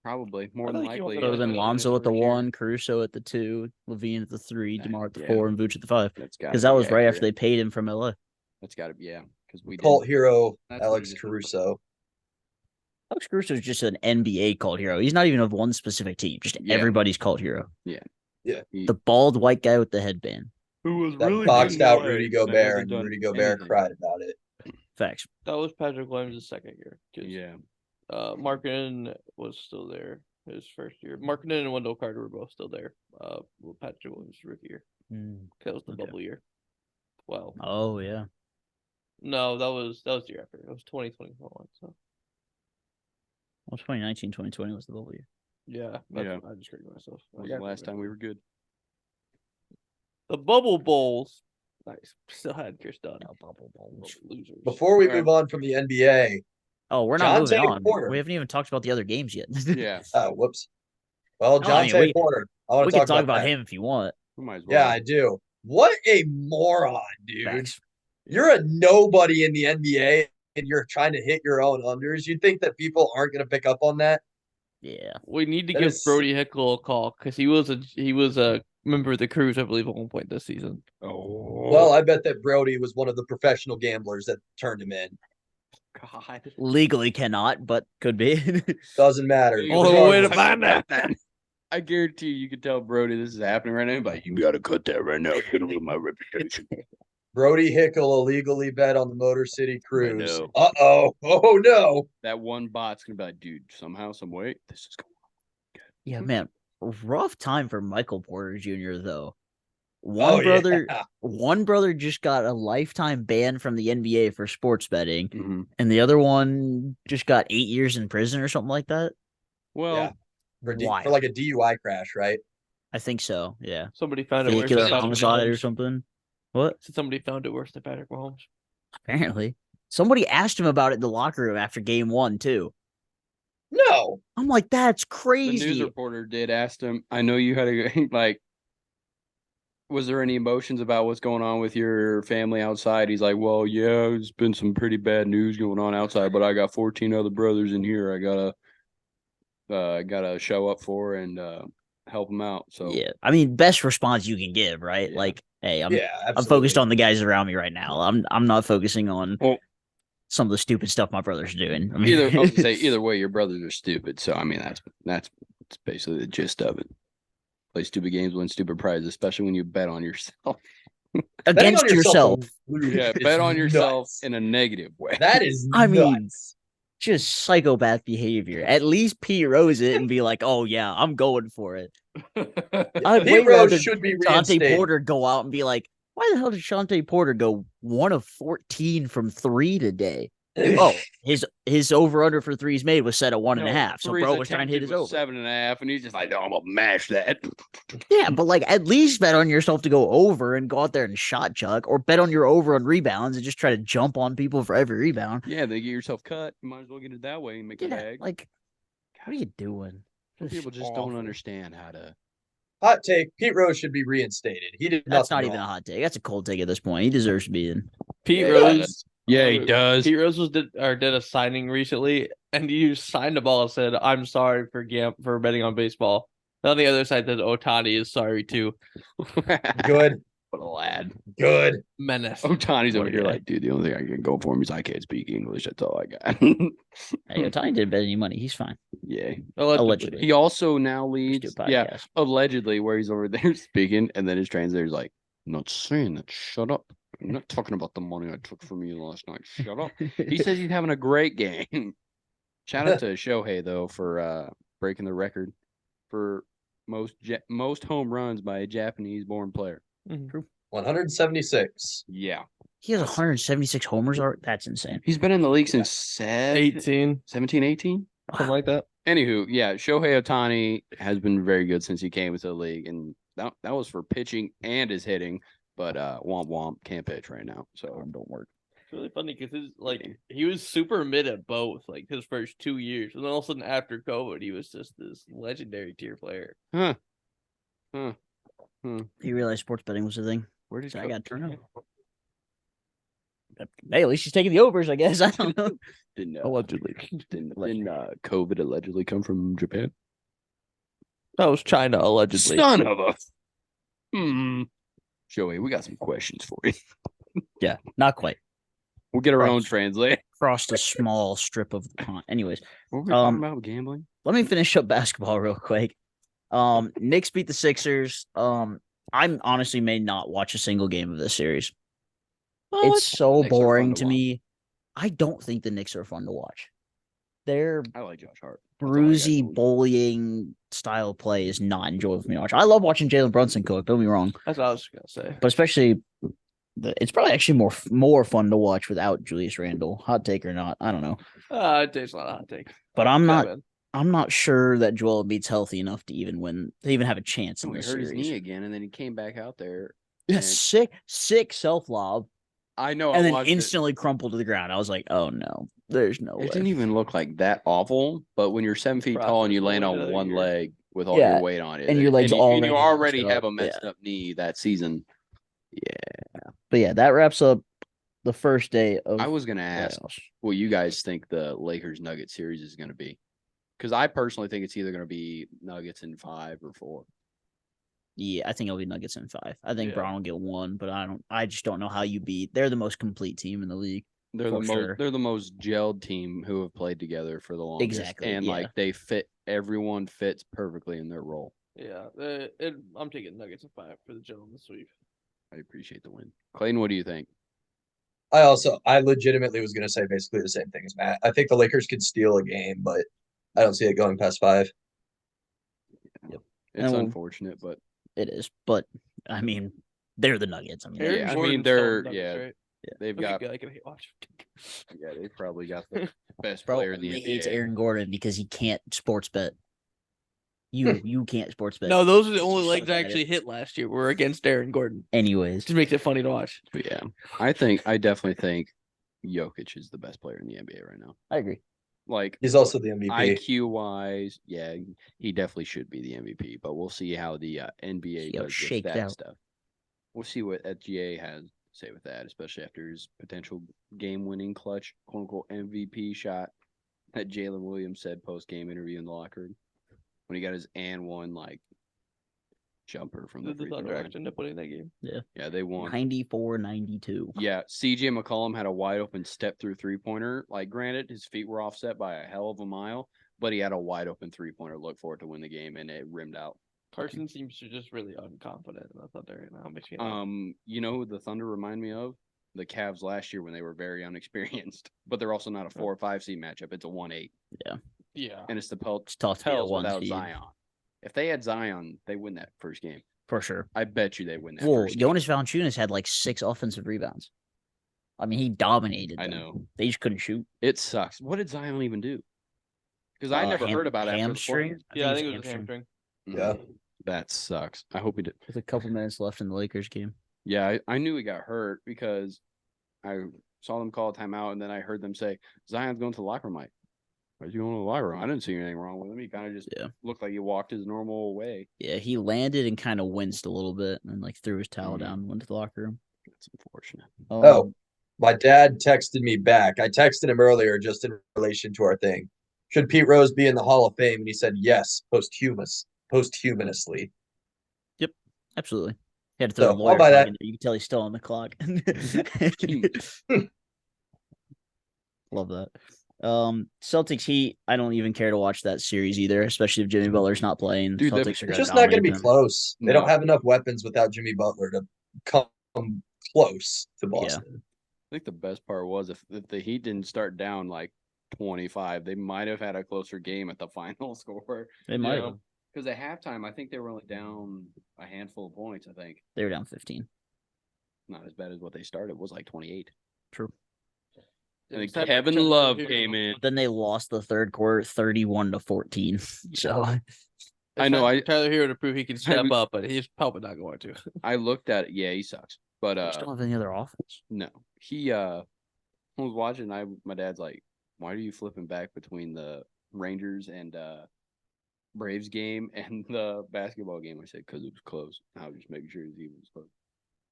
probably more I than thought he likely. was So it would have been Yeah, Lonzo at the first year. 1, Caruso at the 2, Levine at the 3, DeMar at the Yeah. 4, and Vooch at the 5. That's got Because that was right after they paid him from LA. That's got to be because we Cult did. hero That's what Alex he just- Caruso. Alex Caruso is just an NBA cult hero. He's not even of one specific team. Just Yeah. everybody's cult hero. He- The bald white guy with the headband. Who was That really boxed good in out LA, Rudy but Gobert, hasn't and done Rudy Gobert anything. cried about it. Facts. That was Patrick Williams' second year. 'Cause, yeah. Markkinen was still there his first year. Markkinen and Wendell Carter were both still there. Well, Patrick Williams' rookie year. That was the Okay. bubble year. Well, Oh, yeah. no, that was the year after. It was 2021. So Well, 2019, 2020 was the bubble year. yeah, Yeah. I just corrected myself. That was the last time we were good. The Bubble Bowls. Nice. Still had Chris Dunn. No bubble bulge. Losers. Before we All right. move on from the NBA, Oh, we're not moving Jonte on. Porter. We haven't even talked about the other games yet. Yeah. oh whoops. Well, No, I Jonte mean, Porter. I want we to can talk about that. him if you want. We might as well. Yeah, I do. What a moron, dude! Facts. You're a nobody in the NBA, and you're trying to hit your own unders. You think that people aren't going to pick up on that? Yeah. We need to That give is- Brody Hickle a call because he was a member of the Cruise, I believe, at one point this season. Oh. Well, I bet that Brody was one of the professional gamblers that turned him in. God. Legally cannot, but could be. Doesn't matter. Only way to Regardless. find that. I guarantee you could tell Brody this is happening right now. But you gotta cut that right now. It's gonna ruin my reputation. Brody Hickle illegally bet on the Motor City Cruise. know. Oh no. That one bot's gonna be like, dude, somehow, some way, this is going. Yeah, man. Rough time for Michael Porter Jr. though. One brother just got a lifetime ban from the NBA for sports betting, Mm-hmm. and the other one just got 8 years in prison or something like that. Well, Yeah. Why? For like a DUI crash, right? I think so. Yeah, Somebody found it worse vehicular than Patrick homicide or Mahomes. something. What? Somebody found it worse than Patrick Mahomes. Apparently, somebody asked him about it in the locker room after game 1 too. No. I'm like, that's the news crazy. reporter did ask him. I know you had a like. Was there any emotions about what's going on with your family outside? He's like, well, yeah, there's been some pretty bad news going on outside, but I got 14 other brothers in here. I gotta show up for and help them out. So Yeah, I mean, best response you can give, right? Yeah. Like, hey, I'm Absolutely. focused on the guys around me right now. I'm not focusing on Well- some of the stupid stuff my brother's doing. I mean, either way, your brothers are stupid. So I mean, that's basically the gist of it. Play stupid games, win stupid prizes, especially when you bet on yourself. Betting against on yourself. Yeah, is bet on yourself nuts. in a negative way. That is I mean, nuts. Just psychopath behavior. At least P Rose it and be like, "Oh yeah, I'm going for it." I'd way Pete Rose rather should be Shante reinstated. Porter go out and be like, "Why the hell did Shante Porter go 1 of 14 from 3 today?" Oh, his over under for threes made was set at 1.5. So bro was trying to hit his over 7.5, and he's just like, "No, I'm gonna mash that." Yeah, but like at least bet on yourself to go over and go out there and shot chuck, or bet on your over on rebounds and just try to jump on people for every rebound. Yeah, they get yourself cut. You might as well get it that way and make a Yeah, bag. like what are you doing? Some people just don't understand how to. Hot take: Pete Rose should be reinstated. He did That's nothing not even a wrong. hot take. That's a cold take at this point. He deserves to be in. Pete Yeah, Rose. Yeah, he does. Pete Rose did a signing recently, and he signed the ball and said, "I'm sorry for betting on baseball." And on the other side, that Otani is sorry too. Good, What a lad. good. Menace. Otani's over What a here guy. like, dude, the only thing I can go for him is I can't speak English. That's all I got. Hey, Otani didn't bet any money. He's fine. Yeah. Allegedly. He also now Let's leads, do a yeah, podcast. allegedly, where he's over there speaking, and then his translator's like, "Not saying that. Shut up. I'm not talking about the money I took from you last night. Shut up." He says he's having a great game. Shout out to Shohei though for breaking the record for most home runs by a Japanese-born player. 176. Yeah, He has 176 homers. That's insane. he's been in the league since 18, 17, 18. something like that. Anywho, yeah, Shohei Otani has been very good since he came into the league, and that was for pitching and his hitting. But womp womp can't pitch right now, so don't work. It's really funny because he was super mid at both, like his first 2 years, and then all of a sudden after COVID, he was just this legendary tier player. You realize sports betting was a thing? Where did So I got turned up. Hey, at least she's taking the overs, I guess. I don't know. Didn't Allegedly. didn't COVID allegedly come from Japan? That was China, allegedly. Son of a. Joey, we got some questions for you. Yeah, not quite. We'll get our own Cross. translate. Crossed a small strip of the pond. Anyways, What were we talking about gambling? let me finish up basketball real quick. Knicks beat the Sixers. I'm honestly may not watch a single game of this series. It's so Knicks are fun boring to to watch. me. I don't think the Knicks are fun to watch. Their I like Josh Hart. That's all I got bruisey, to leave. bullying style of play is not enjoyable for me to watch. I love watching Jalen Brunson cook. Don't be wrong, That's what I was gonna say. but especially it's probably actually more fun to watch without Julius Randle. Hot take or not, I don't know. It's not a hot take. But I'm not. Kevin. I'm not sure that Joel Embiid's healthy enough to even win, to even have a chance in He this hurt his series. knee again, and then he came back out there. Yeah, and- sick self lob, I know. and I then watched it. instantly crumpled to the ground. I was like, oh no, there's no It way. didn't even look like that awful, but when you're 7 feet tall and you land on one leg with all Yeah, your weight on it, and your legs and already you already messed have up, a messed up knee that season. Yeah, But yeah, that wraps up the first day of. I was gonna ask playoffs. what you guys think the Lakers Nuggets series is gonna be, because I personally think it's either gonna be Nuggets in 5 or 4. Yeah, I think it'll be Nuggets in 5. I think Yeah. Brown will get 1, but I just don't know how you beat. They're the most complete team in the league. They're For the sure. most. They're the most gelled team who have played together for the longest. Exactly, and yeah. like they fit. Everyone fits perfectly in their role. Yeah, I'm taking Nuggets in 5 for the gentleman sweep. I appreciate the win. Clayton, what do you think? I legitimately was gonna say basically the same thing as Matt. I think the Lakers could steal a game, but I don't see it going past 5. It's And- unfortunate, but It is, but I mean, they're the Nuggets. I mean, Aaron Yeah, I mean, Gordon's they're- still on the Nuggets, yeah. right? they've Look at got. guy, I can hate watch. Yeah, they've probably got the best bro player in the only NBA. hates Aaron Gordon because he can't sports bet. You can't sports bet. No, those are the You only suck legs I at it. actually hit last year. Were against Aaron Gordon. Anyways, Just makes it funny to watch. But yeah, I definitely think Jokic is the best player in the NBA right now. I agree. Like He's also the MVP. IQ wise, yeah, he definitely should be the MVP. But we'll see how the NBA He'll does shake with that out. stuff. We'll see what FGA has to say with that, especially after his potential game-winning clutch, quote unquote MVP shot that Jalen Williams said post-game interview in the locker room when he got his and one like jumper from the The free throw Thunder line. actually ended up winning that game. Yeah, they won. 94-92. Yeah, CJ McCollum had a wide open step through 3-pointer. Like, granted, his feet were offset by a hell of a mile, but he had a wide open 3-pointer look for it to win the game, and it rimmed out. Carson seems to just really unconfident in the Thunder right now. Makes me You know who the Thunder remind me of? The Cavs last year when they were very unexperienced, but they're also not a 4 or 5 seed matchup. It's a 1-8, yeah. and it's the It's tough to be a Pels 1 without seed Zion. If they had Zion, they win that first game. for sure. I bet you they win that Well, first game. Jonas Valanciunas had like 6 offensive rebounds. I mean, he dominated. I them. know. They just couldn't shoot. It sucks. What did Zion even do? Because I never heard about it after the hamstring. play. Yeah, I think it was a hamstring. Yeah. That sucks. I hope he did. With a couple minutes left in the Lakers game. Yeah, I knew he got hurt because I saw them call a timeout, and then I heard them say, Zion's going to the locker room. Like, why is he going to the locker room? I didn't see anything wrong with him. He kind of just looked like he walked his normal way. Yeah, he landed and kind of winced a little bit and like threw his towel Mhm. down and went to the locker room. That's unfortunate. Oh, my dad texted me back. I texted him earlier just in relation to our thing. Should Pete Rose be in the Hall of Fame? And he said yes, posthumously. Absolutely. He had to throw So, the I'll lawyer buy plug that. in there. You can tell he's still on the clock. Love that. Celtics Heat. I don't even care to watch that series either, especially if Jimmy Butler's not playing. Dude, Celtics are It's gonna just not going to dominate be them. close. They don't No. have enough weapons without Jimmy Butler to come close to Boston. I think the best part was if the Heat didn't start down like 25, they might have had a closer game at the final score. They might Yeah. have. Because at halftime, I think they were only down a handful of points, I think. They were down 15. Not as bad as what they started. It was like 28. True. And then Except Kevin Kevin Love Love came in. Then they lost the third quarter 31-14. So I know, Tyler Hero to prove he can step was- up, but he's probably not going to. I looked at it. Yeah, he sucks. But they just don't have any other offense. no. He was watching, my dad's like, why are you flipping back between the Rangers and Braves game and the basketball game? I said, because it was close. I was just making sure it was close.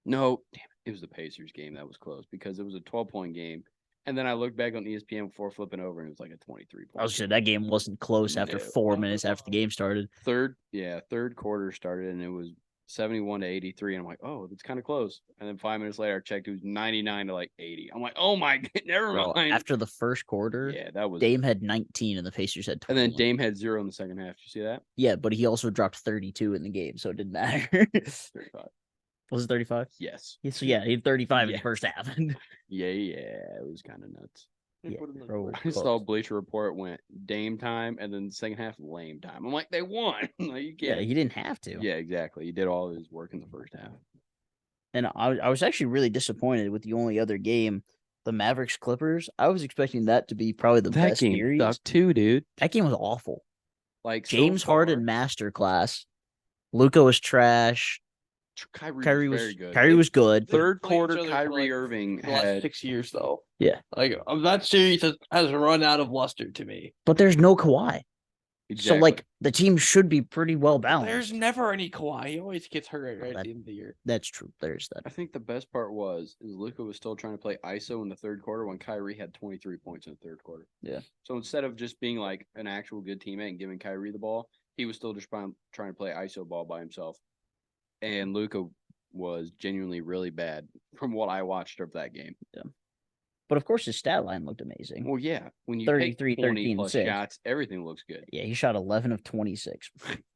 No, damn it. It was the Pacers game that was close because it was a 12-point game. And then I looked back on ESPN before flipping over, and it was like a 23-point. I was saying that game wasn't close after 4 minutes after the game started. Third quarter started, and it was 71-83, and I'm like, oh, that's kind of close. And then 5 minutes later, I checked, it was 99 to like 80. I'm like, oh my god, never Bro, mind. after the first quarter, Yeah, that was. Dame had 19 and the Pacers had 20. And then Dame had 0 in the second half. Did you see that? Yeah, but he also dropped 32 in the game, so it didn't matter. 35. Was it 35? Yes. Yeah, so yeah, he had 35 in Yeah. the first half. Yeah, it was kind of nuts. Yeah, bro, I saw Bleacher Report went Dame time, and then the second half lame time. I'm like, they won. Like, you yeah, can't. he didn't have to. Yeah, exactly. He did all of his work in the first half. And I was actually really disappointed with the only other game, the Mavericks Clippers. I was expecting that to be probably the That best game series. sucked too, dude. That game was awful. Like James so far, Harden masterclass. Luka was trash. Kyrie was very good. Kyrie was good. Third Played each quarter, other for, Kyrie like, Irving the last had 6 years, though. Yeah. Like, that series has run out of luster to me. But there's no Kawhi. So, exactly. like, the team should be pretty well balanced. There's never any Kawhi. He always gets hurt right at the end of the year. That's true. There's that. I think the best part is Luka was still trying to play ISO in the third quarter when Kyrie had 23 points in the third quarter. Yeah. So instead of just being like an actual good teammate and giving Kyrie the ball, he was still just trying to play ISO ball by himself. And Luka was genuinely really bad from what I watched of that game. Yeah. But of course, his stat line looked amazing. Well, yeah, when you 33, take 20 13, plus 6. shots, everything looks good. Yeah, he shot 11 of 26.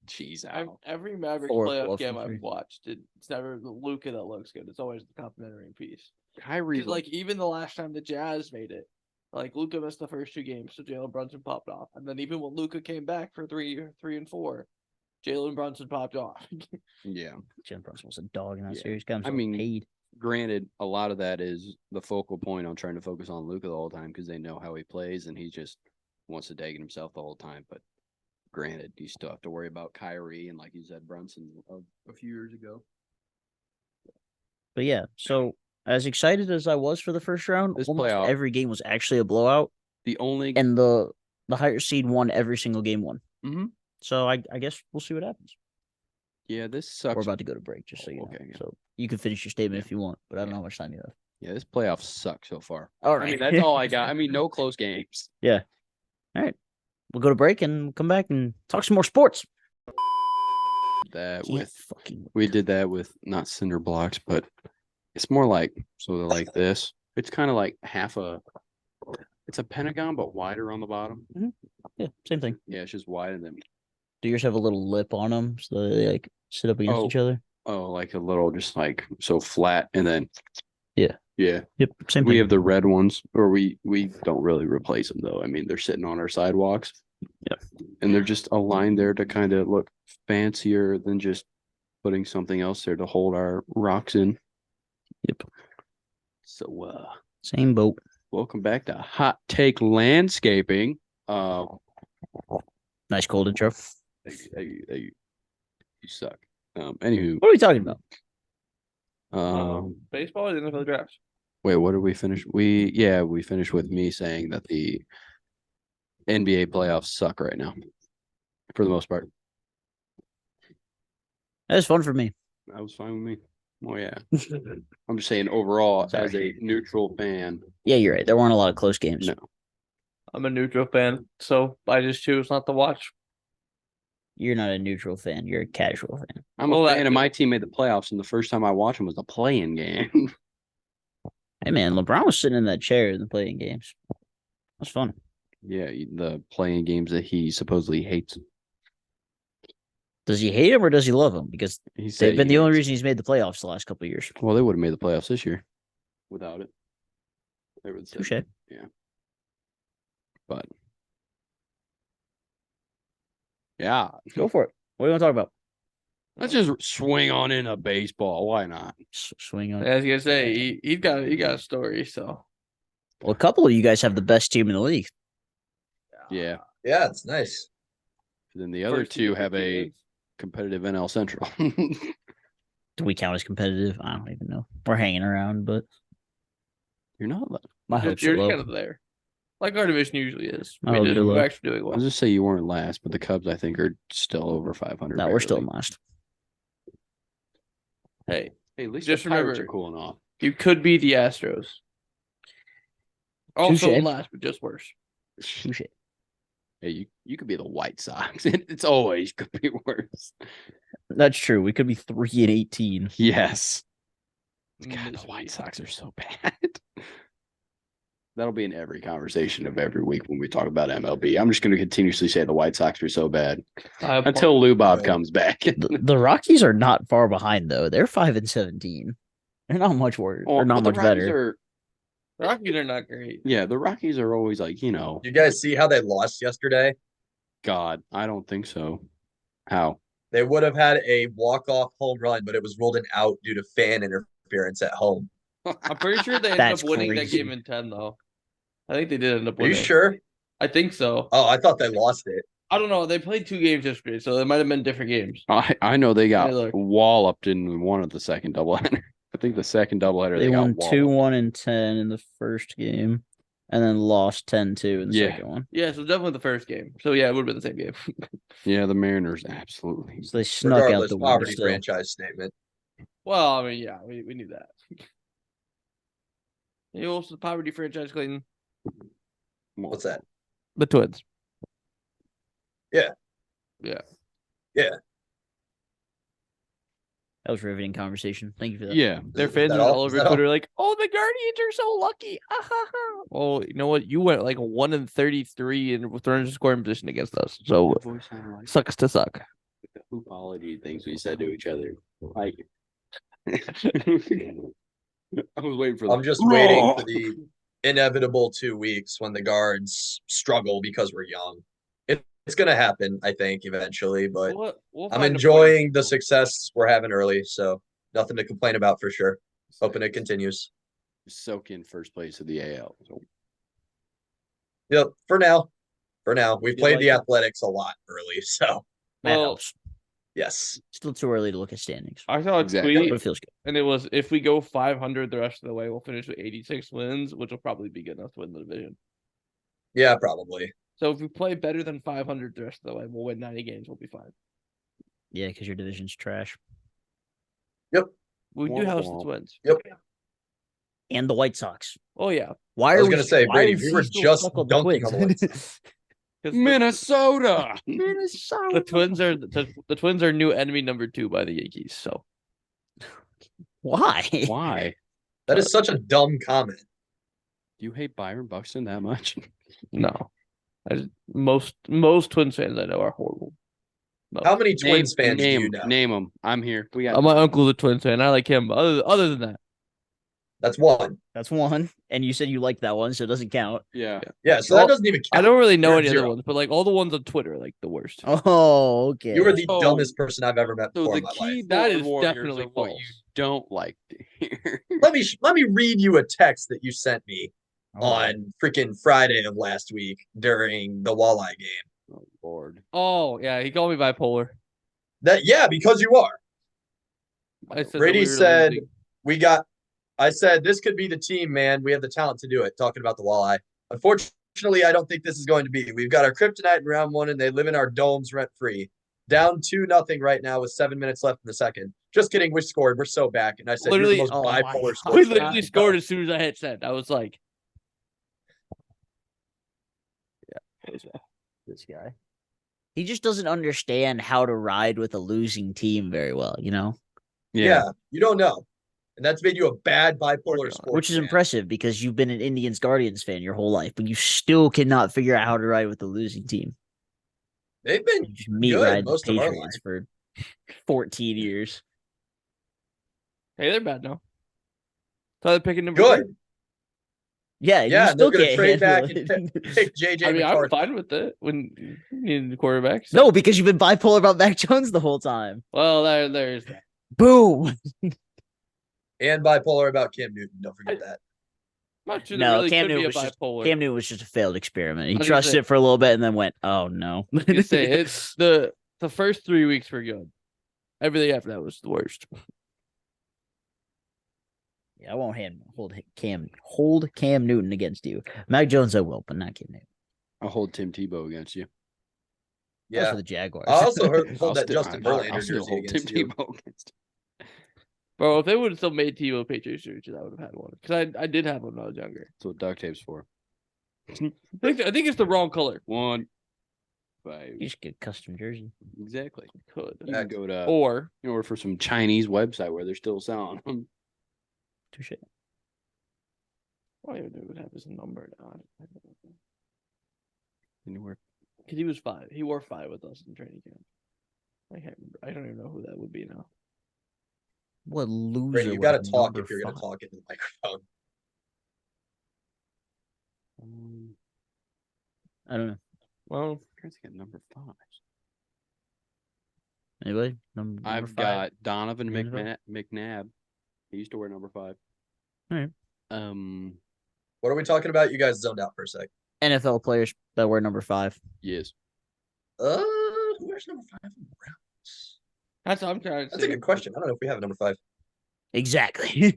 Jeez, Al. Every Mavericks 4 playoff game from I've 3. watched, it's never the Luka that looks good. It's always the complimentary piece. Kyrie, Like, even the last time the Jazz made it, like, Luka missed the first 2 games, so Jalen Brunson popped off. And then even when Luka came back for 3 and 4, Jalen Brunson popped off. yeah. Jalen Brunson was a dog in that Yeah. series. Got himself I mean, paid. Granted, a lot of that is the focal point on trying to focus on Luka the whole time because they know how he plays and he just wants to dag at himself the whole time. But granted, you still have to worry about Kyrie and, like you said, Brunson a few years ago. But yeah, so as excited as I was for the first round, This almost playoff- every game was actually a blowout, The only and the higher seed won every single game one. Mhm. So I guess we'll see what happens. yeah, this sucks. We're about to go to break, just so you know. Okay, yeah. So you can finish your statement if you want, but I don't know how much time you have. Yeah, this playoff sucks so far. All I right, mean, that's all I got. I mean, no close games. All right, we'll go to break and come back and talk some more sports. That Yeah, with fucking we did that with not cinder blocks, but it's more like so they're like this. It's kind of like it's a pentagon but wider on the bottom. yeah, same thing. Yeah, it's just wide and then Do yours have a little lip on them so they like sit up against Oh. each other? like a little just like so flat and then Yeah. Yeah. Yep, same We thing. have the red ones, or we don't really replace them though. I mean, they're sitting on our sidewalks. Yep. And they're just aligned there to kind of look fancier than just putting something else there to hold our rocks in. Yep. So Same boat. welcome back to Hot Take Landscaping. Nice cold intro. You suck. Anywho, What are we talking about? Baseball or the NFL drafts? wait, what did we finish? We finished with me saying that the NBA playoffs suck right now, for the most part. That was fun for me. That was fine with me. Oh yeah, I'm just saying overall as Sorry. a neutral fan. Yeah, you're right. There weren't a lot of close games. No. I'm a neutral fan, so I just choose not to watch. You're not a neutral fan. You're a casual fan. I'm Well, a that fan, and too. my team made the playoffs, and the first time I watched them was the play-in game. Hey, man, LeBron was sitting in that chair in the playing games. That's fun. Yeah, the play-in games that he supposedly hates. Does he hate him or does he love him? Because He said they've been he the only hates- reason he's made the playoffs the last couple of years. Well, they would have made the playoffs this year without it. They would say, Touche. but yeah, Go for it. What do you want to talk about? let's just swing on into baseball. Why not? Swing on. As you say, he got a story. So Well, a couple of you guys have the best team in the league. Yeah. Yeah, it's nice. Then the other First two 50 have a games. competitive NL Central. Do we count as competitive? I don't even know. We're hanging around, but You're not. my You're hopes are just low. kind of there, like our division usually is. My hopes are We're low. actually doing I'll well. just say you weren't last, but the Cubs I think are still over 500. No, we're still barely. last. Hey, Hey, at least Just the Pirates remember- are cooling off. You could be the Astros. Also Touche. last, but just worse. Touche. Hey, you could be the White Sox. It's always could be worse. That's true. We could be 3-18. Yes. God, the Misery. White Sox are so bad. That'll be in every conversation of every week when we talk about MLB. I'm just going to continuously say the White Sox are so bad until Lou Bob comes back. The Rockies are not far behind though. They're 5-17. They're not much worse. Or not much better. The Rockies are not great. Yeah, the Rockies are always like, You guys see how they lost yesterday? God, I don't think so. How? They would have had a walk-off home run, but it was ruled an out due to fan interference at home. I'm pretty sure they ended That's up winning that crazy. game in 10, though. I think they did end up Are you winning. sure? I think so. Oh, I thought they lost it. I don't know. They played 2 games yesterday, so it might have been different games. I know they got Hey, look. walloped in one of the second doubleheader. I think the second doubleheader They won got 2-1 and 10 in the first game, and then lost 10-2 in the Yeah. second one. Yeah, so definitely the first game. So yeah, it would have been the same game. Yeah, the Mariners absolutely. So they snuck out Regardless, the win. poverty Still. franchise statement. Well, I mean, yeah, we knew that. You also the poverty franchise, Clayton. What's that? The Twins. Yeah. Yeah. That was a riveting conversation. Thank you for that. Yeah, Their Is fans that are all? all Is over that all? Twitter like, "Oh, the Guardians are so lucky." Well, you know what? You went like 1-33 in return scoring position against us. So voice sounded like sucks to suck. the hoopology things we said to each other. Like, I was waiting for. I'm just waiting for the inevitable 2 weeks when the guards struggle because we're young. It's going to happen, I think, eventually, but We'll I'm find a enjoying the point. success we're having early, so nothing to complain about for sure. Hoping it continues. soak in first place of the AL. So, Yep, for now. We've You played like the it? Athletics a lot early, so That Well, helps. yes. Still too early to look at standings, I saw a Exactly. tweet, but it feels good. and it was if we go 500 the rest of the way, we'll finish with 86 wins, which will probably be good enough to win the division. Yeah, probably. So if we play better than 500 the rest of the way, we'll win 90 games. We'll be fine. Yeah, because your division's trash. Yep. We do Womp house the womp. Twins. Yep. And the White Sox. Oh yeah, Why I are was we? gonna say, why Brady, is we he were still just stuck on the dunking Twins? on the White Sox. 'Cause Minnesota. the Twins are the Twins are new enemy number 2 by the Yankees. So Why? Why? That is such a dumb comment. Do you hate Byron Buxton that much? no, most Twins fans I know are horrible. No. How many Twins fans do you name, know? Name them. I'm here. We got. My uncle's a Twins fan. I like him. Other than that, That's one. That's one. And you said you liked that one, so it doesn't count. Yeah. Yeah, so Well, that doesn't even I count. don't really know You're any other zero. ones, but like all the ones on Twitter are like the worst. Oh, okay. You are the Oh, dumbest person I've ever met So before the in my life. keyboard That is warriors definitely are what false. you don't like to hear. Let me read you a text that you sent me Oh, on freaking Friday of last week during the walleye game. Oh Lord. Oh yeah, he called me bipolar. Because you are. I said that Brady we were said losing. I said this could be the team, man. We have the talent to do it. Talking about the walleye. Unfortunately, I don't think this is going to be. We've got our kryptonite in round 1, and they live in our domes rent free. Down 2-0 right now with 7 minutes left in the second. Just kidding. We scored. We're so back. And I said, Literally- you're the most oh my bipolar God. sports We fan literally I know. scored as soon as I hit send. I was like, this guy. He just doesn't understand how to ride with a losing team very well, you know? Yeah, you don't know. And that's made you a bad bipolar not. sports Which is fan. impressive because you've been an Indians Guardians fan your whole life, but you still cannot figure out how to ride with a losing team. They've been You just meat good ride the most of our Patriots for 14 years. hey, they're bad now. So they're picking number good. 2. Yeah, Yeah, you still they're gonna can't trade back handle and it. pick JJ I mean, I'm McCarthy. fine with it when you need a quarterback. So. No, because you've been bipolar about Mac Jones the whole time. Well, there's that. Boom. And bipolar about Cam Newton. Don't forget that. I'm not sure No, there really Cam could be Newton a was just bipolar. Cam Newton was just a failed experiment. He I was gonna trusted say- it for a little bit and then went, "Oh no." You say it's the first 3 weeks were good. Everything after that was the worst. Yeah, I won't hold Cam Newton against you. Mac Jones, I will, but not Cam Newton. I'll hold Tim Tebow against you. That's Yeah. for the Jaguars. I also hold I'll that still- Justin I'll Verlander still jersey hold Tim against you. Tebow against you. Bro, if they would have still made Tebow Patriots jerseys, I would have had one. Because I did have one when I was younger. That's what duct tape's for. I think it's the wrong color. 1, 5. You just get a custom jersey. Exactly. Could. You can go to Or for some Chinese website where they're still selling them. Touche. I don't even know who would have his number now. Anywhere. Because he was 5. He wore 5 with us in training camp. I can't remember. I don't even know who that would be now. What loser? Brady, you would got to have talk number if you're going to 5? talk into the microphone. I don't know. Well, I'm trying to think of number 5. Anybody? Number I've 5? got Donovan NFL? McNabb. He used to wear number 5. All right. What are we talking about? You guys zoned out for a sec. NFL players that wear number 5. Yes. Who wears number 5 in the Browns? that's what I'm trying to That's a good question. I don't know if we have a number 5. Exactly.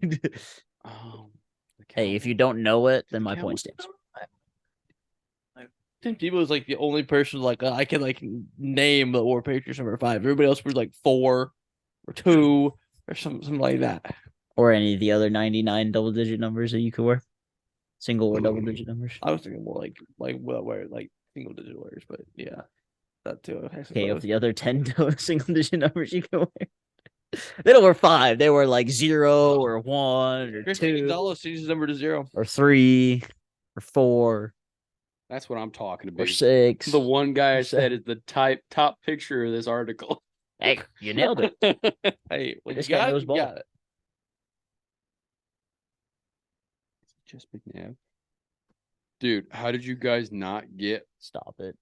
Hey, if you don't know it, then my point stands. Tim Tebow is like the only person like I can like name that wore Patriots number 5. Everybody else was like 4 or 2 or something like that. Or any of the other 99 double-digit numbers that you could wear. Single or double-digit numbers. I was thinking more like wear like single digit wears, but yeah, that too. Okay, of the other 10 single-digit numbers you can wear. They don't wear 5. They wear like 0 or 1 or Chris 2 Gonzalez changes his number to 0 or 3 or 4 That's what I'm talking or about. 6. The one guy I or said is the top picture of this article. Hey, you nailed it. Hey, when This you guy got knows it, you ball. got it. Just McNabb. Dude, how did you guys not get Stop it.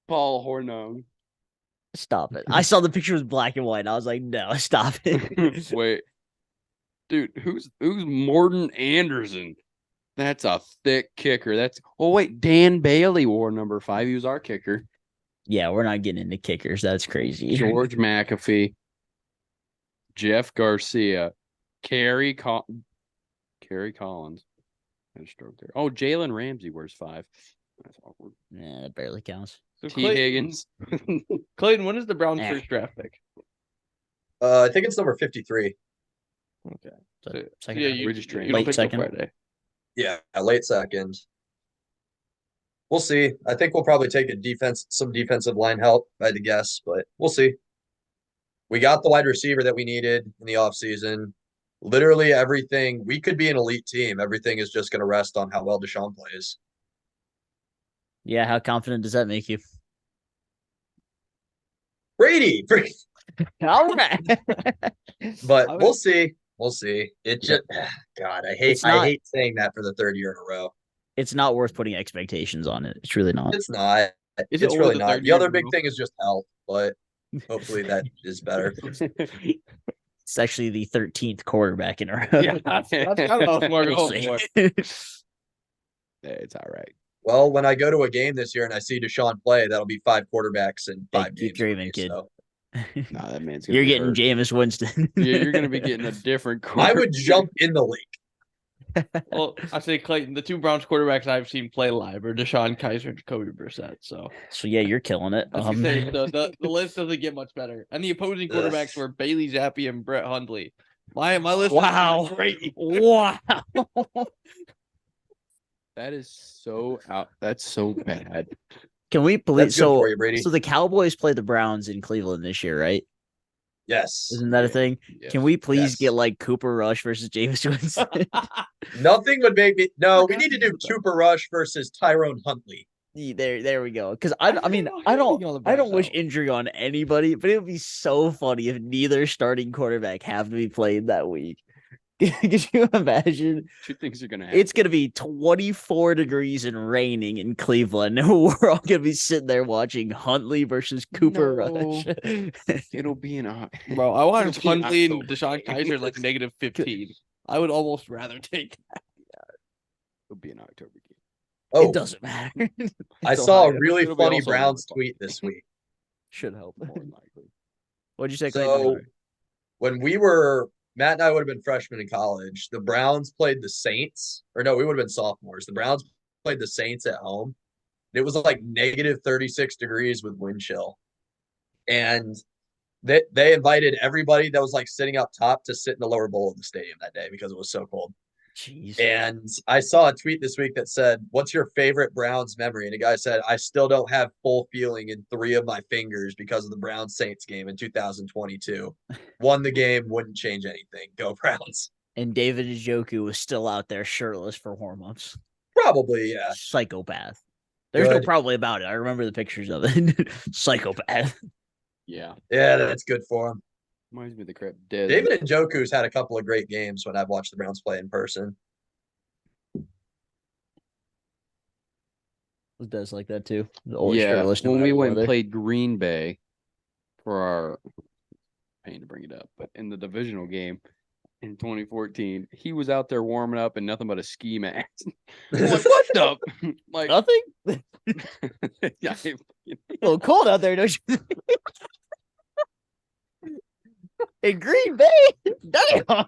Paul Hornung? Stop it. I saw the picture was black and white. I was like, no, stop it. Wait. Dude, who's Morton Anderson? That's a thick kicker. Wait, Dan Bailey wore number 5. He was our kicker. Yeah, we're not getting into kickers. That's crazy. George McAfee, Jeff Garcia, Kerry Collins. I had a stroke there. Oh, Jalen Ramsey wears 5. That's awkward. Yeah, that barely counts. So T. Higgins. Clayton, when is the Browns' Eh. first draft pick? I think it's number 53. Okay. So, So, second yeah, round. you, We just you trained. don't Late pick till second. Friday. Yeah, late second. We'll see. I think we'll probably take some defensive line help, if I had to guess, but we'll see. We got the wide receiver that we needed in the offseason. Literally everything. We could be an elite team. Everything is just going to rest on how well Deshaun plays. Yeah, how confident does that make you? Brady. All right. But we'll see. We'll see. It just God, I It's not- hate saying that for the 3rd year in a row. It's not worth putting expectations on it. It's really not. It's not. Is it It's only really the not. 3rd The year other in a big row? thing is just health, but hopefully that is better. It's actually the 13th quarterback in a row. Yeah, that's kind of what we're We'll going see. for. It's all right. Well, when I go to a game this year and I see Deshaun play, that'll be 5 quarterbacks in 5 keep games. for dreaming, me, kid. so. Nah, that man's gonna You're be getting hurt. Jameis Winston. Yeah, you're gonna be getting a different I would jump in the league. Well, I say Clayton, the 2 Browns quarterbacks I've seen play live are Deshaun Kaiser and Jacoby Brissett. So So yeah, you're killing it. I was gonna say, the list doesn't get much better. And the opposing quarterbacks were Bailey Zappi and Brett Hundley. My list. Wow. Is great. Wow. That is so out. That's so bad. Can we please? That's good for you, Brady. So the Cowboys play the Browns in Cleveland this year, right? Yes. Isn't that a thing? Yes. Can we please Yes. get like Cooper Rush versus Jameis Winston? Nothing would make me. No, we Forgot need to do about that. Cooper Rush versus Tyrone Huntley. There we go. Because I don't wish injury on anybody, but it would be so funny if neither starting quarterback have to be played that week. Could you imagine? 2 things are gonna happen. It's gonna be 24 degrees and raining in Cleveland. And we're all gonna be sitting there watching Huntley versus Cooper Rush. It'll be Bro, I watched It'll be in Hundley and October. Deshaun Kaiser like negative 15. I would almost rather take. It'll be an October game. Oh, It doesn't matter. I It's saw a Ohio. really It'll be funny also Browns October. tweet this week. Should help. More than likely. What'd you say, So Clayton? when Matt and I would have been freshmen in college, the Browns played the Saints. Or no, we would have been sophomores. The Browns played the Saints at home. It was like negative 36 degrees with wind chill. And They invited everybody that was like sitting up top to sit in the lower bowl of the stadium that day because it was so cold. Jeez. And I saw a tweet this week that said, "What's your favorite Browns memory?" And a guy said, "I still don't have full feeling in 3 of my fingers because of the Browns Saints game in 2022. Won the game, wouldn't change anything. Go Browns." And David Njoku was still out there shirtless for warm-ups. Probably, yeah. Psychopath. There's no Good. probably about it. I remember the pictures of it. Psychopath. Yeah. Yeah, that's good for him. Reminds me of the crap. Dead. David Njoku's had a couple of great games when I've watched the Browns play in person. Was Des like that too? Always Yeah. shirtless no When we matter went and weather. played Green Bay for our pain to bring it up, but in the divisional game in 2014, he was out there warming up and nothing but a ski mask. I'm like, what the? Like, Nothing? yeah, A little cold out there, don't you think? In Green Bay? Damn.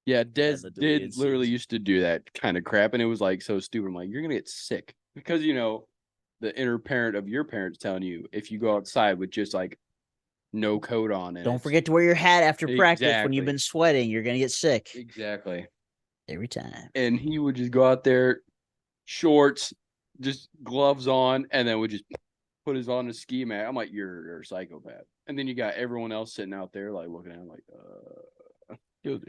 yeah, Des the did deleted literally scenes. used to do that kind of crap, and it was like so stupid. I'm like, you're gonna get sick because the inner parent of your parents telling you if you go outside with just like no coat on and Don't it's- forget to wear your hat after practice when you've Exactly. been sweating. You're gonna get sick exactly. every time. And he would just go out there, shorts, just gloves on, and then would just put his on a ski mat. I'm like, you're a psychopath. And then you got everyone else sitting out there like looking at him like,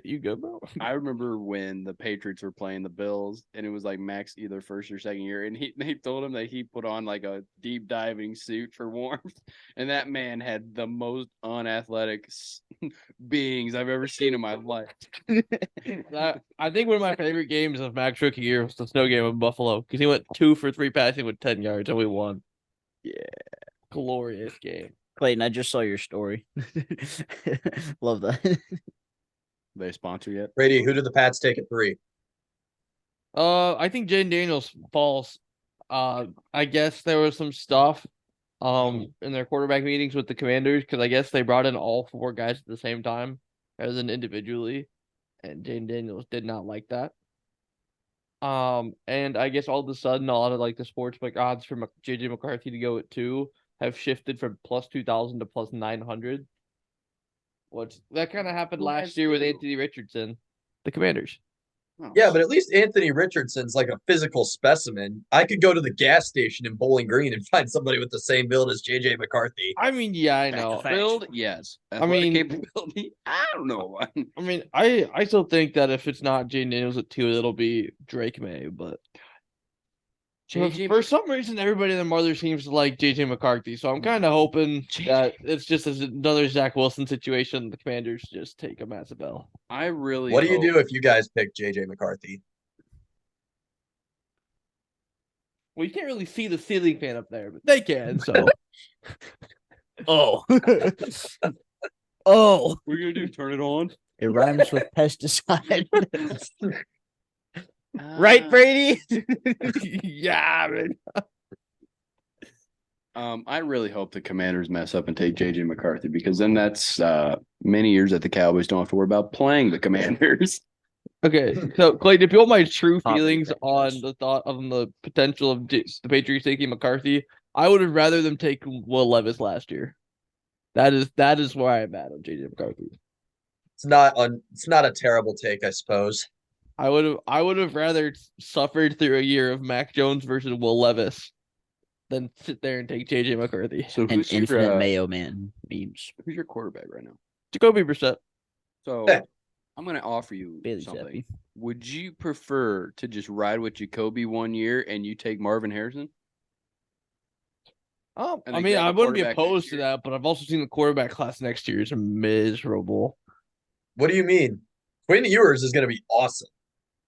You good, bro? I remember when the Patriots were playing the Bills, and it was like Max either first or second year, and they told him that he put on like a deep diving suit for warmth, and that man had the most unathletic beings I've ever seen in my life. I think one of my favorite games of Max rookie year was the snow game in Buffalo because he went 2 for 3 passing with 10 yards and we won. Yeah. Glorious game. Clayton, I just saw your story. Love that. They sponsor yet? Brady, who did the Pats take at 3? I think Jane Daniels falls. I guess there was some stuff in their quarterback meetings with the Commanders because I guess they brought in all 4 guys at the same time as in individually, and Jane Daniels did not like that. And I guess all of a sudden, a lot of like the sports book odds for JJ McCarthy to go at 2 have shifted from plus 2,000 to plus 900. Which that kind of happened Who has last year with 2? Anthony Richardson, the Commanders. Oh. Yeah, but at least Anthony Richardson's like a physical specimen. I could go to the gas station in Bowling Green and find somebody with the same build as JJ McCarthy. I mean, yeah, I Back to know. fact. Build, yes. I mean- Capability, I don't know. I mean, I still think that if it's not Jane Daniels at 2, it'll be Drake May. But for some reason, everybody in the mother seems to like JJ McCarthy. So I'm kind of hoping that it's just another Zach Wilson situation. The Commanders just take a massive L. I really. What do you hope- do if you guys pick JJ McCarthy? Well, you can't really see the ceiling fan up there, but they can. So Oh. Oh. What are you gonna do? Turn it on? It rhymes with pesticide. Right, Brady? yeah, man. I really hope the Commanders mess up and take JJ McCarthy because then that's many years that the Cowboys don't have to worry about playing the Commanders. Okay, so Clayton, if you want my true Pop feelings on the thought of the potential of the Patriots taking McCarthy, I would have rather them take Will Levis last year. That is where I'm at on JJ McCarthy. It's not a terrible take, I suppose. I would have rather suffered through a year of Mac Jones versus Will Levis than sit there and take JJ McCarthy. So And who's infinite your, Mayo Man memes. who's your quarterback right now? Jacoby Brissett. So Yeah. I'm going to offer you Bailey something. Zappi. Would you prefer to just ride with Jacoby 1 year and you take Marvin Harrison? Oh, And I then mean, grab I a wouldn't be quarterback opposed next to year. that, but I've also seen the quarterback class next year is miserable. What do you mean? Quinn Ewers is going to be awesome.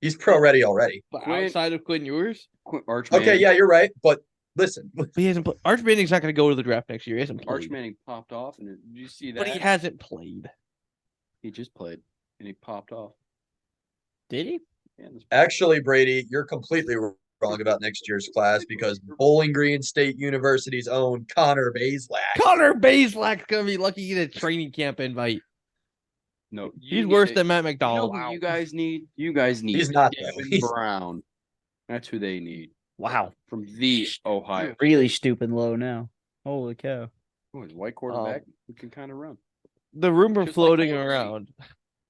He's pro ready already. But Quinn- outside of Quinn Ewers, Arch Okay, Manning, yeah, you're right. But listen, he hasn't played. Arch Manning's not going to go to the draft next year. He hasn't Arch played. Manning popped off, and did you see that? But he hasn't played. He just played, and he popped off. Did he? Yeah, this- actually, Brady, you're completely wrong about next year's class because Bowling Green State University's own Connor Bazelak. Connor Bazelak's going to be lucky to get a training camp invite. No, He's you worse need- than Matt You know McDonald. who you guys need? You guys need He's not, though. Kevin He's- Brown. That's who they need Wow. from the Ohio. Really stupid low now. Holy cow. Oh, he's a white quarterback who can kind of run. The rumor Just like floating Taylor around.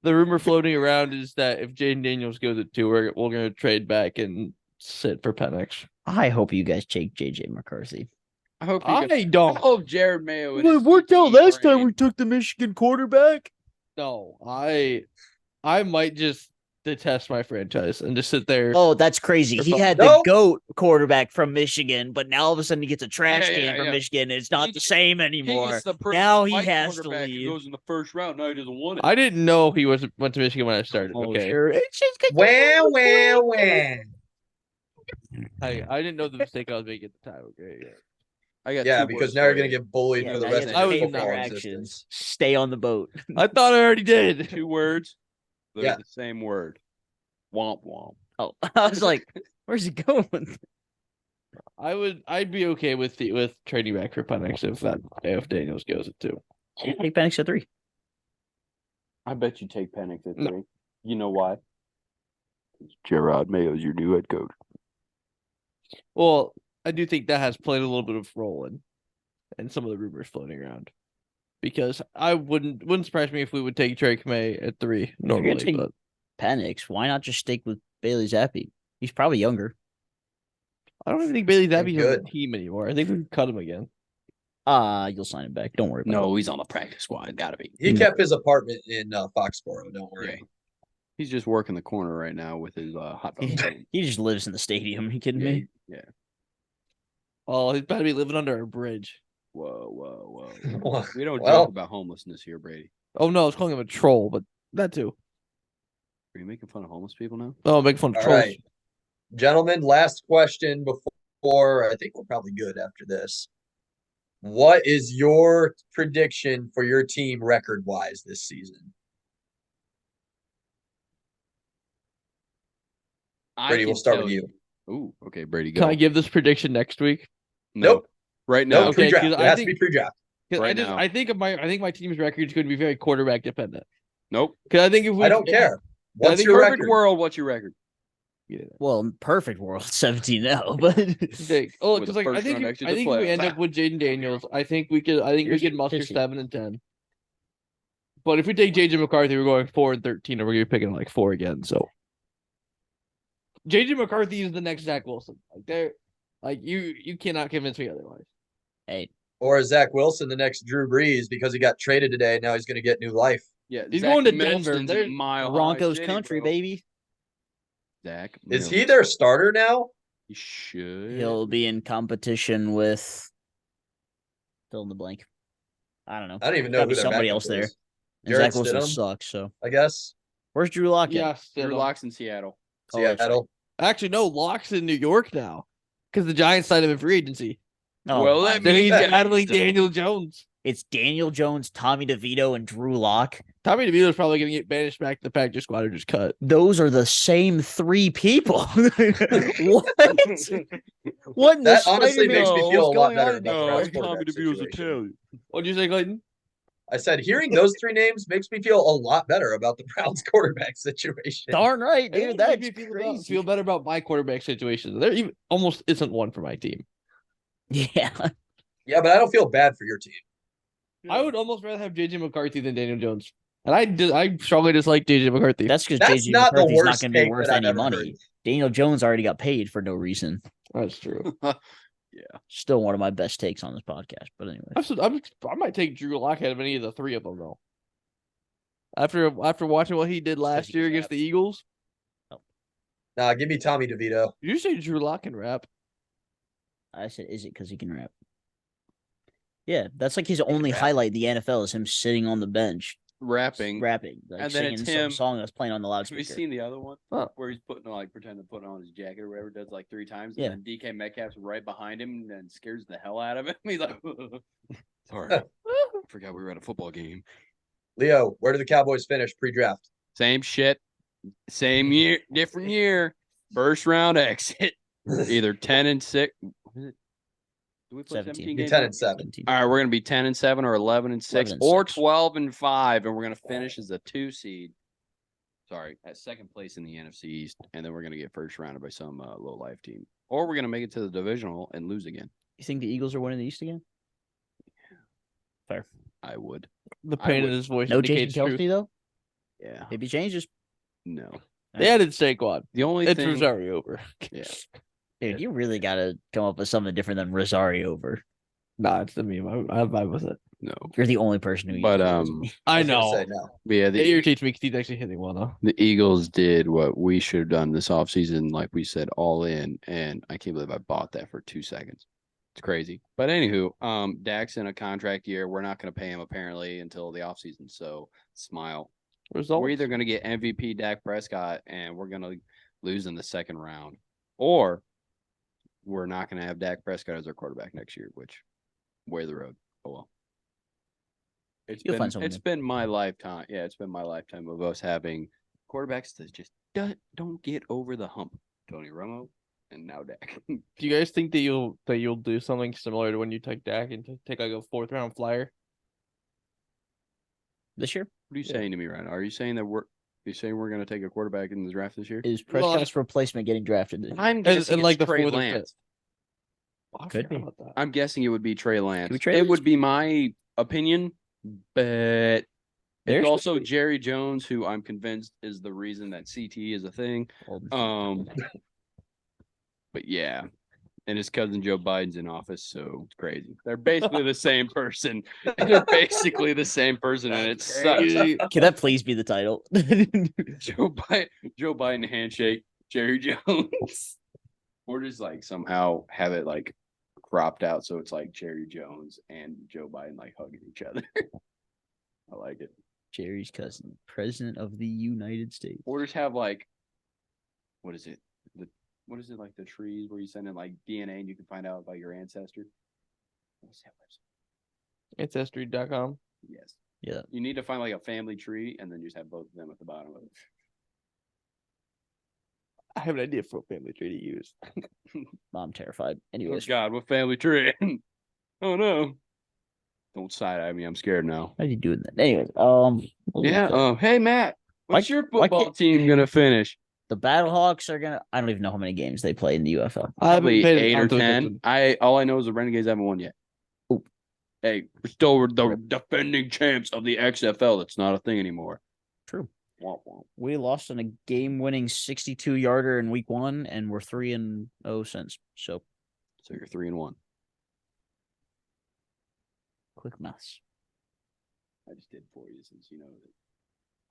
The rumor floating around is that if Jaden Daniels goes at 2, we're going to trade back and sit for Penix. I hope you guys take JJ McCarthy. I hope I don't. I hope Jared Mayo. Well, it worked out last time we took the Michigan quarterback. No, I might just detest my franchise and just sit there. Oh, that's crazy. He had the Nope. GOAT quarterback from Michigan, but now all of a sudden he gets a trash Yeah, can from yeah. Michigan. And it's not the same He anymore. gets the Now he white has to quarterback who leave. goes in the first round. Now he doesn't want it. I didn't know he went to Michigan when I started. Oh, Okay, sure. It's just 'cause Wah, wah, wah. I didn't know the mistake I was making at the time. Okay, yeah. I got Yeah, two because words now for you're gonna you. get bullied Yeah, for the now you rest have of to I your pay was for football your existence. actions. Stay on the boat. I thought I already did. 2 words. They're Yeah. the same word. Womp womp. Oh, I was like, where's he going? I'd be okay with trading back for Penix if Daniels goes at 2. Take Penix at 3. I bet you take Penix at 3. No. You know why? Gerard Mayo is your new head coach. Well, I do think that has played a little bit of role in some of the rumors floating around. Because I wouldn't surprise me if we would take Drake May at 3 normally, take- but Penix, why not just stick with Bailey Zappi? He's probably younger. I don't even think Bailey Zappi's on the good. team anymore. I think we cut him again. You'll sign him back. Don't worry about it. No, he's on the practice squad. Gotta be. He No. kept his apartment in Foxborough. Don't worry. Yeah. He's just working the corner right now with his hot dog stand. He just lives in the stadium. You kidding me? Yeah. Oh, he's about to be living under a bridge. Whoa. Well, We don't well, joke about homelessness here, Brady. Oh no, I was calling him a troll, but that too. Are you making fun of homeless people now? Oh, making fun of all trolls. right, gentlemen. Last question before I think we're probably good after this. What is your prediction for your team record-wise this season? Brady, we'll start with you. Ooh, okay, Brady, go. Can I give this prediction next week? No. Nope. Right No now. Okay, pre-draft. 'cause It I has think- to be pre-draft. 'Cause Right now. I think my team's record is going to be very quarterback dependent. Nope. Because I think if we I don't care. What's think your Perfect record? world. What's your record? Well, in perfect world, 17-0, but Oh, With because a like I first think round if, exit I to think if we playoffs. end up with Jaden Daniels, I think we could muster Fishy. 7 and 10. But if we take JJ McCarthy, we're going 4 and 13, and we're gonna be picking like 4 again. So JJ McCarthy is the next Zach Wilson. You cannot convince me otherwise. hey, Or is Zach Wilson the next Drew Brees because he got traded today? Now he's going to get new life. Yeah, He's Zach going to Milston's Denver. in They're Mile High Broncos City, country, bro. baby. Zach Is he Milton. their starter now? He should. He'll be in competition with fill in the blank. I don't know. I don't even know Gotta who be their somebody backup else there. is. And Jarrett Zach Wilson Stidham? sucks. So I guess. where's Drew Lock? Yes, Drew Locke's in Seattle. Oh, that's right. Seattle. Actually, no, Locke's in New York now because the Giants signed him in free agency. Oh, Well, my that Then he's means battling that- Daniel Jones. It's Daniel Jones, Tommy DeVito, and Drew Lock. Tommy DeVito's probably going to get banished back to the practice squad or just cut. Those are the same 3 people. What? What in the That honestly makes me Spider-Man feel a is lot going better on in about the there? Browns quarterback situation. What'd you say, Clayton? I said hearing those 3 names makes me feel a lot better about the Browns quarterback situation. Darn right, It dude. would That's make me crazy. feel better about my quarterback situation. There even almost isn't one for my team. Yeah. Yeah, but I don't feel bad for your team. I would almost rather have JJ McCarthy than Daniel Jones. And I strongly dislike JJ McCarthy. That's because That's JJ not the McCarthy's not worst going to be take worth that I've any ever money. heard. Daniel Jones already got paid for no reason. That's true. Still one of my best takes on this podcast. But anyway, I might take Drew Lock out of any of the 3 of them though. After watching what he did last year against the Eagles, Nah, give me Tommy DeVito. did you say Drew Lock can rap? I said, is it because he can rap? Yeah, that's like his can only rap. highlight in the NFL is him sitting on the bench Rapping. rapping, like And then singing it's some him- song that's playing on the Have you loudspeaker. seen the other one? Huh. Where he's pretending to put on his jacket or whatever, does like 3 times, Yeah. and then DK Metcalf's right behind him and scares the hell out of him. He's like, sorry, I forgot we were at a football game. Leo, where do the Cowboys finish pre-draft? Same shit, same year, different year. First round exit, either 10-6. Do we play 17. 17 Be games? 10 and 7. All right, we're gonna be 10-7 or 11-6 11-6. or 12-5, and we're gonna finish as a 2 seed. Sorry, at second place in the NFC East, and then we're gonna get first rounded by some low life team, or we're gonna make it to the divisional and lose again. You think the Eagles are winning the East again? Fair. I would. The I pain in would. his voice No Jason indicates truth. Kelsey though. Yeah. Maybe changes. No. They added Saquon. The only It's thing. Rosario over. Yeah. Dude, you really gotta come up with something different than Rosario over. Nah, it's the meme. I vibe with it. No. You're the only person who. But uses it. I was gonna know. say no. Yeah. It irritates me because he's actually hitting well though. The Eagles did what we should have done this offseason, like we said, all in, and I can't believe I bought that for 2 seconds. It's crazy. But anywho, Dak's in a contract year. We're not going to pay him apparently until the offseason. So smile. Results. We're either going to get MVP Dak Prescott and we're going to lose in the second round, or we're not going to have Dak Prescott as our quarterback next year, which way the road. Oh well. You'll find someone It's been my lifetime. Yeah, it's been my lifetime of us having quarterbacks that just don't get over the hump. Tony Romo and now Dak. Do you guys think that you'll do something similar to when you take Dak and take like a 4th round flyer? This year What are you saying to me right now? Are you saying that we're going to take a quarterback in the draft this year? is Prescott's replacement getting drafted this year? I'm guessing and like it's the Trey 4th or Lance. 5th. I Could forgot be. about that. I'm guessing it would be Trey Lance. we trade It Lance? would be my opinion, but There's it's also Jerry Jones, who I'm convinced is the reason that CT is a thing. But yeah, and his cousin Joe Biden's in office, so it's crazy. They're basically the same person. They're basically the same person, and it sucks. Can that please be the title? Joe Biden handshake, Jerry Jones, or just like somehow have it like cropped out so it's like Jerry Jones and Joe Biden like hugging each other. I like it. Jerry's cousin, president of the United States. Or just have like, what is it? What is it, like the trees where you send in like DNA and you can find out about your ancestor? What's that website? Ancestry.com. Yes. Yeah. You need to find like a family tree and then just have both of them at the bottom of it. I have an idea for a family tree to use. I'm terrified. Oh Anyways, God, what family tree? Oh no. Don't side eye me. I'm scared now. how are you doing that? Anyways, Yeah. Hey Matt, what's your football team gonna finish? the Battlehawks are gonna. I don't even know how many games they play in the UFL. Probably paid 8 or attention. 10. All I know is the Renegades haven't won yet. Ooh. Hey, we're still the defending champs of the XFL. That's not a thing anymore. True. Womp womp. We lost on a game-winning 62-yarder in Week 1, and we're 3-0 since. So you're 3-1. quick maths. I just did for you since you know that.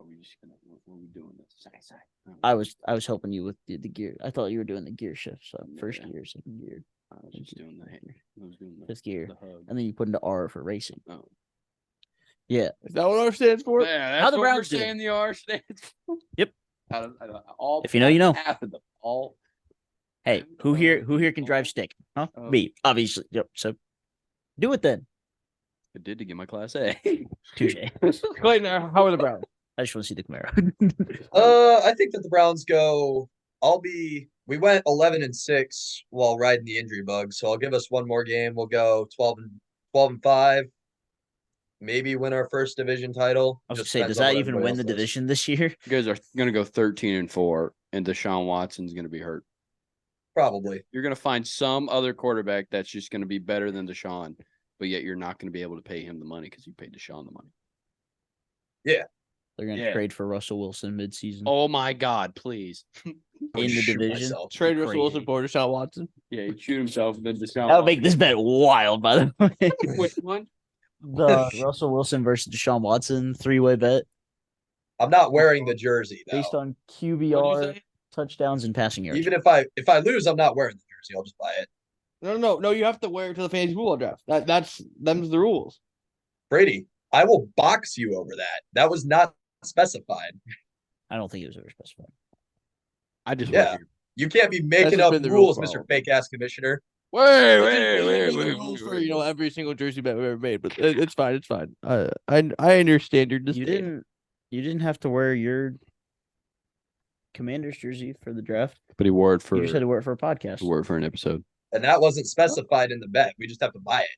Are we just gonna? What are we doing this? Side. I was helping you with the gear. I thought you were doing the gear shift. So first Yeah. gear, second gear, I was just doing the. I was doing the 5th gear, hug. and then you put into R for racing. Oh. Yeah. Is that what R stands for? Yeah, that's How the what Browns we're do. saying the R stands for. Yep. All If you know, you know. half of them. All. Hey, who here can drive stick? Huh? Oh. Me, obviously. Yep. So do it then. I did to get my class A. Touche. Clayton, how are the Browns? I just want to see the Camaro. I think that the Browns go. We went 11-6 while riding the injury bug, so I'll give us one more game. We'll go 12-5. Maybe win our first division title. I was gonna Just say, depends does on that what even everybody win else the does. division this year? You guys are gonna go 13-4, and Deshaun Watson's gonna be hurt. Probably. You're gonna find some other quarterback that's just gonna be better than Deshaun, but yet you're not gonna be able to pay him the money because you paid Deshaun the money. They're gonna Yeah. trade for Russell Wilson midseason Oh my God, please. in the Shoot division. myself. Trade Russell Crazy. Wilson for Deshaun Watson. Yeah, he'd shoot himself and then Deshaun. That would make this bet wild, by the way. Which one? The Russell Wilson versus Deshaun Watson 3-way bet I'm not wearing the jersey though. based on What'd you QBR, say? touchdowns, and passing yards. Even if I lose, I'm not wearing the jersey. I'll just buy it. No. You have to wear it to the fantasy football draft. That's them's the rules. Brady, I will box you over that. That was not specified. I don't think it was ever specified. I just Yeah. want You can't be That's making just up been the rule rules, for all Mr. of Fake Ass Commissioner. There's rules for every single jersey bet we've ever made, but it's fine. It's fine. I understand your disdain. You didn't have to wear your Commander's jersey for the draft. But he wore it for You just had to wear it for a podcast. an episode. And that wasn't specified in the bet. We just have to buy it.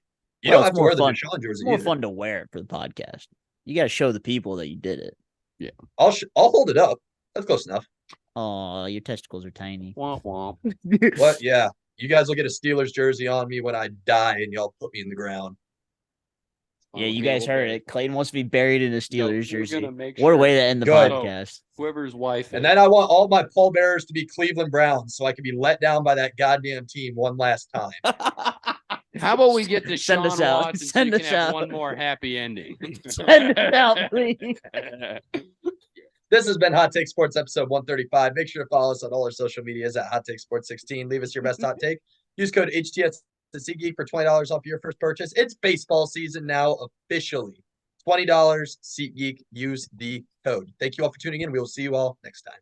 You Well, don't have it's to more wear the fun. Deshaun It's jersey more either. fun to wear it for the podcast. You got to show the people that you did it. I'll hold it up. That's close enough. Oh, your testicles are tiny. Womp womp. But yeah, you guys will get a Steelers jersey on me when I die, and y'all put me in the ground. Yeah, on you the guys field, heard but it. Clayton wants to be buried in a no, Steelers we're jersey. gonna make What a sure. way to end the Good. podcast. Whoever's wife And is. then I want all my pallbearers to be Cleveland Browns so I can be let down by that goddamn team one last time. How about we get to Send us Sean out. Watson so Send you can us have out. one more happy ending? Send us out, please. This has been Hot Take Sports episode 135. Make sure to follow us on all our social medias at Hot Take Sports 16. Leave us your best hot take. Use code HTS to SeatGeek for $20 off your first purchase. It's baseball season now officially. $20 SeatGeek. Use the code. Thank you all for tuning in. We will see you all next time.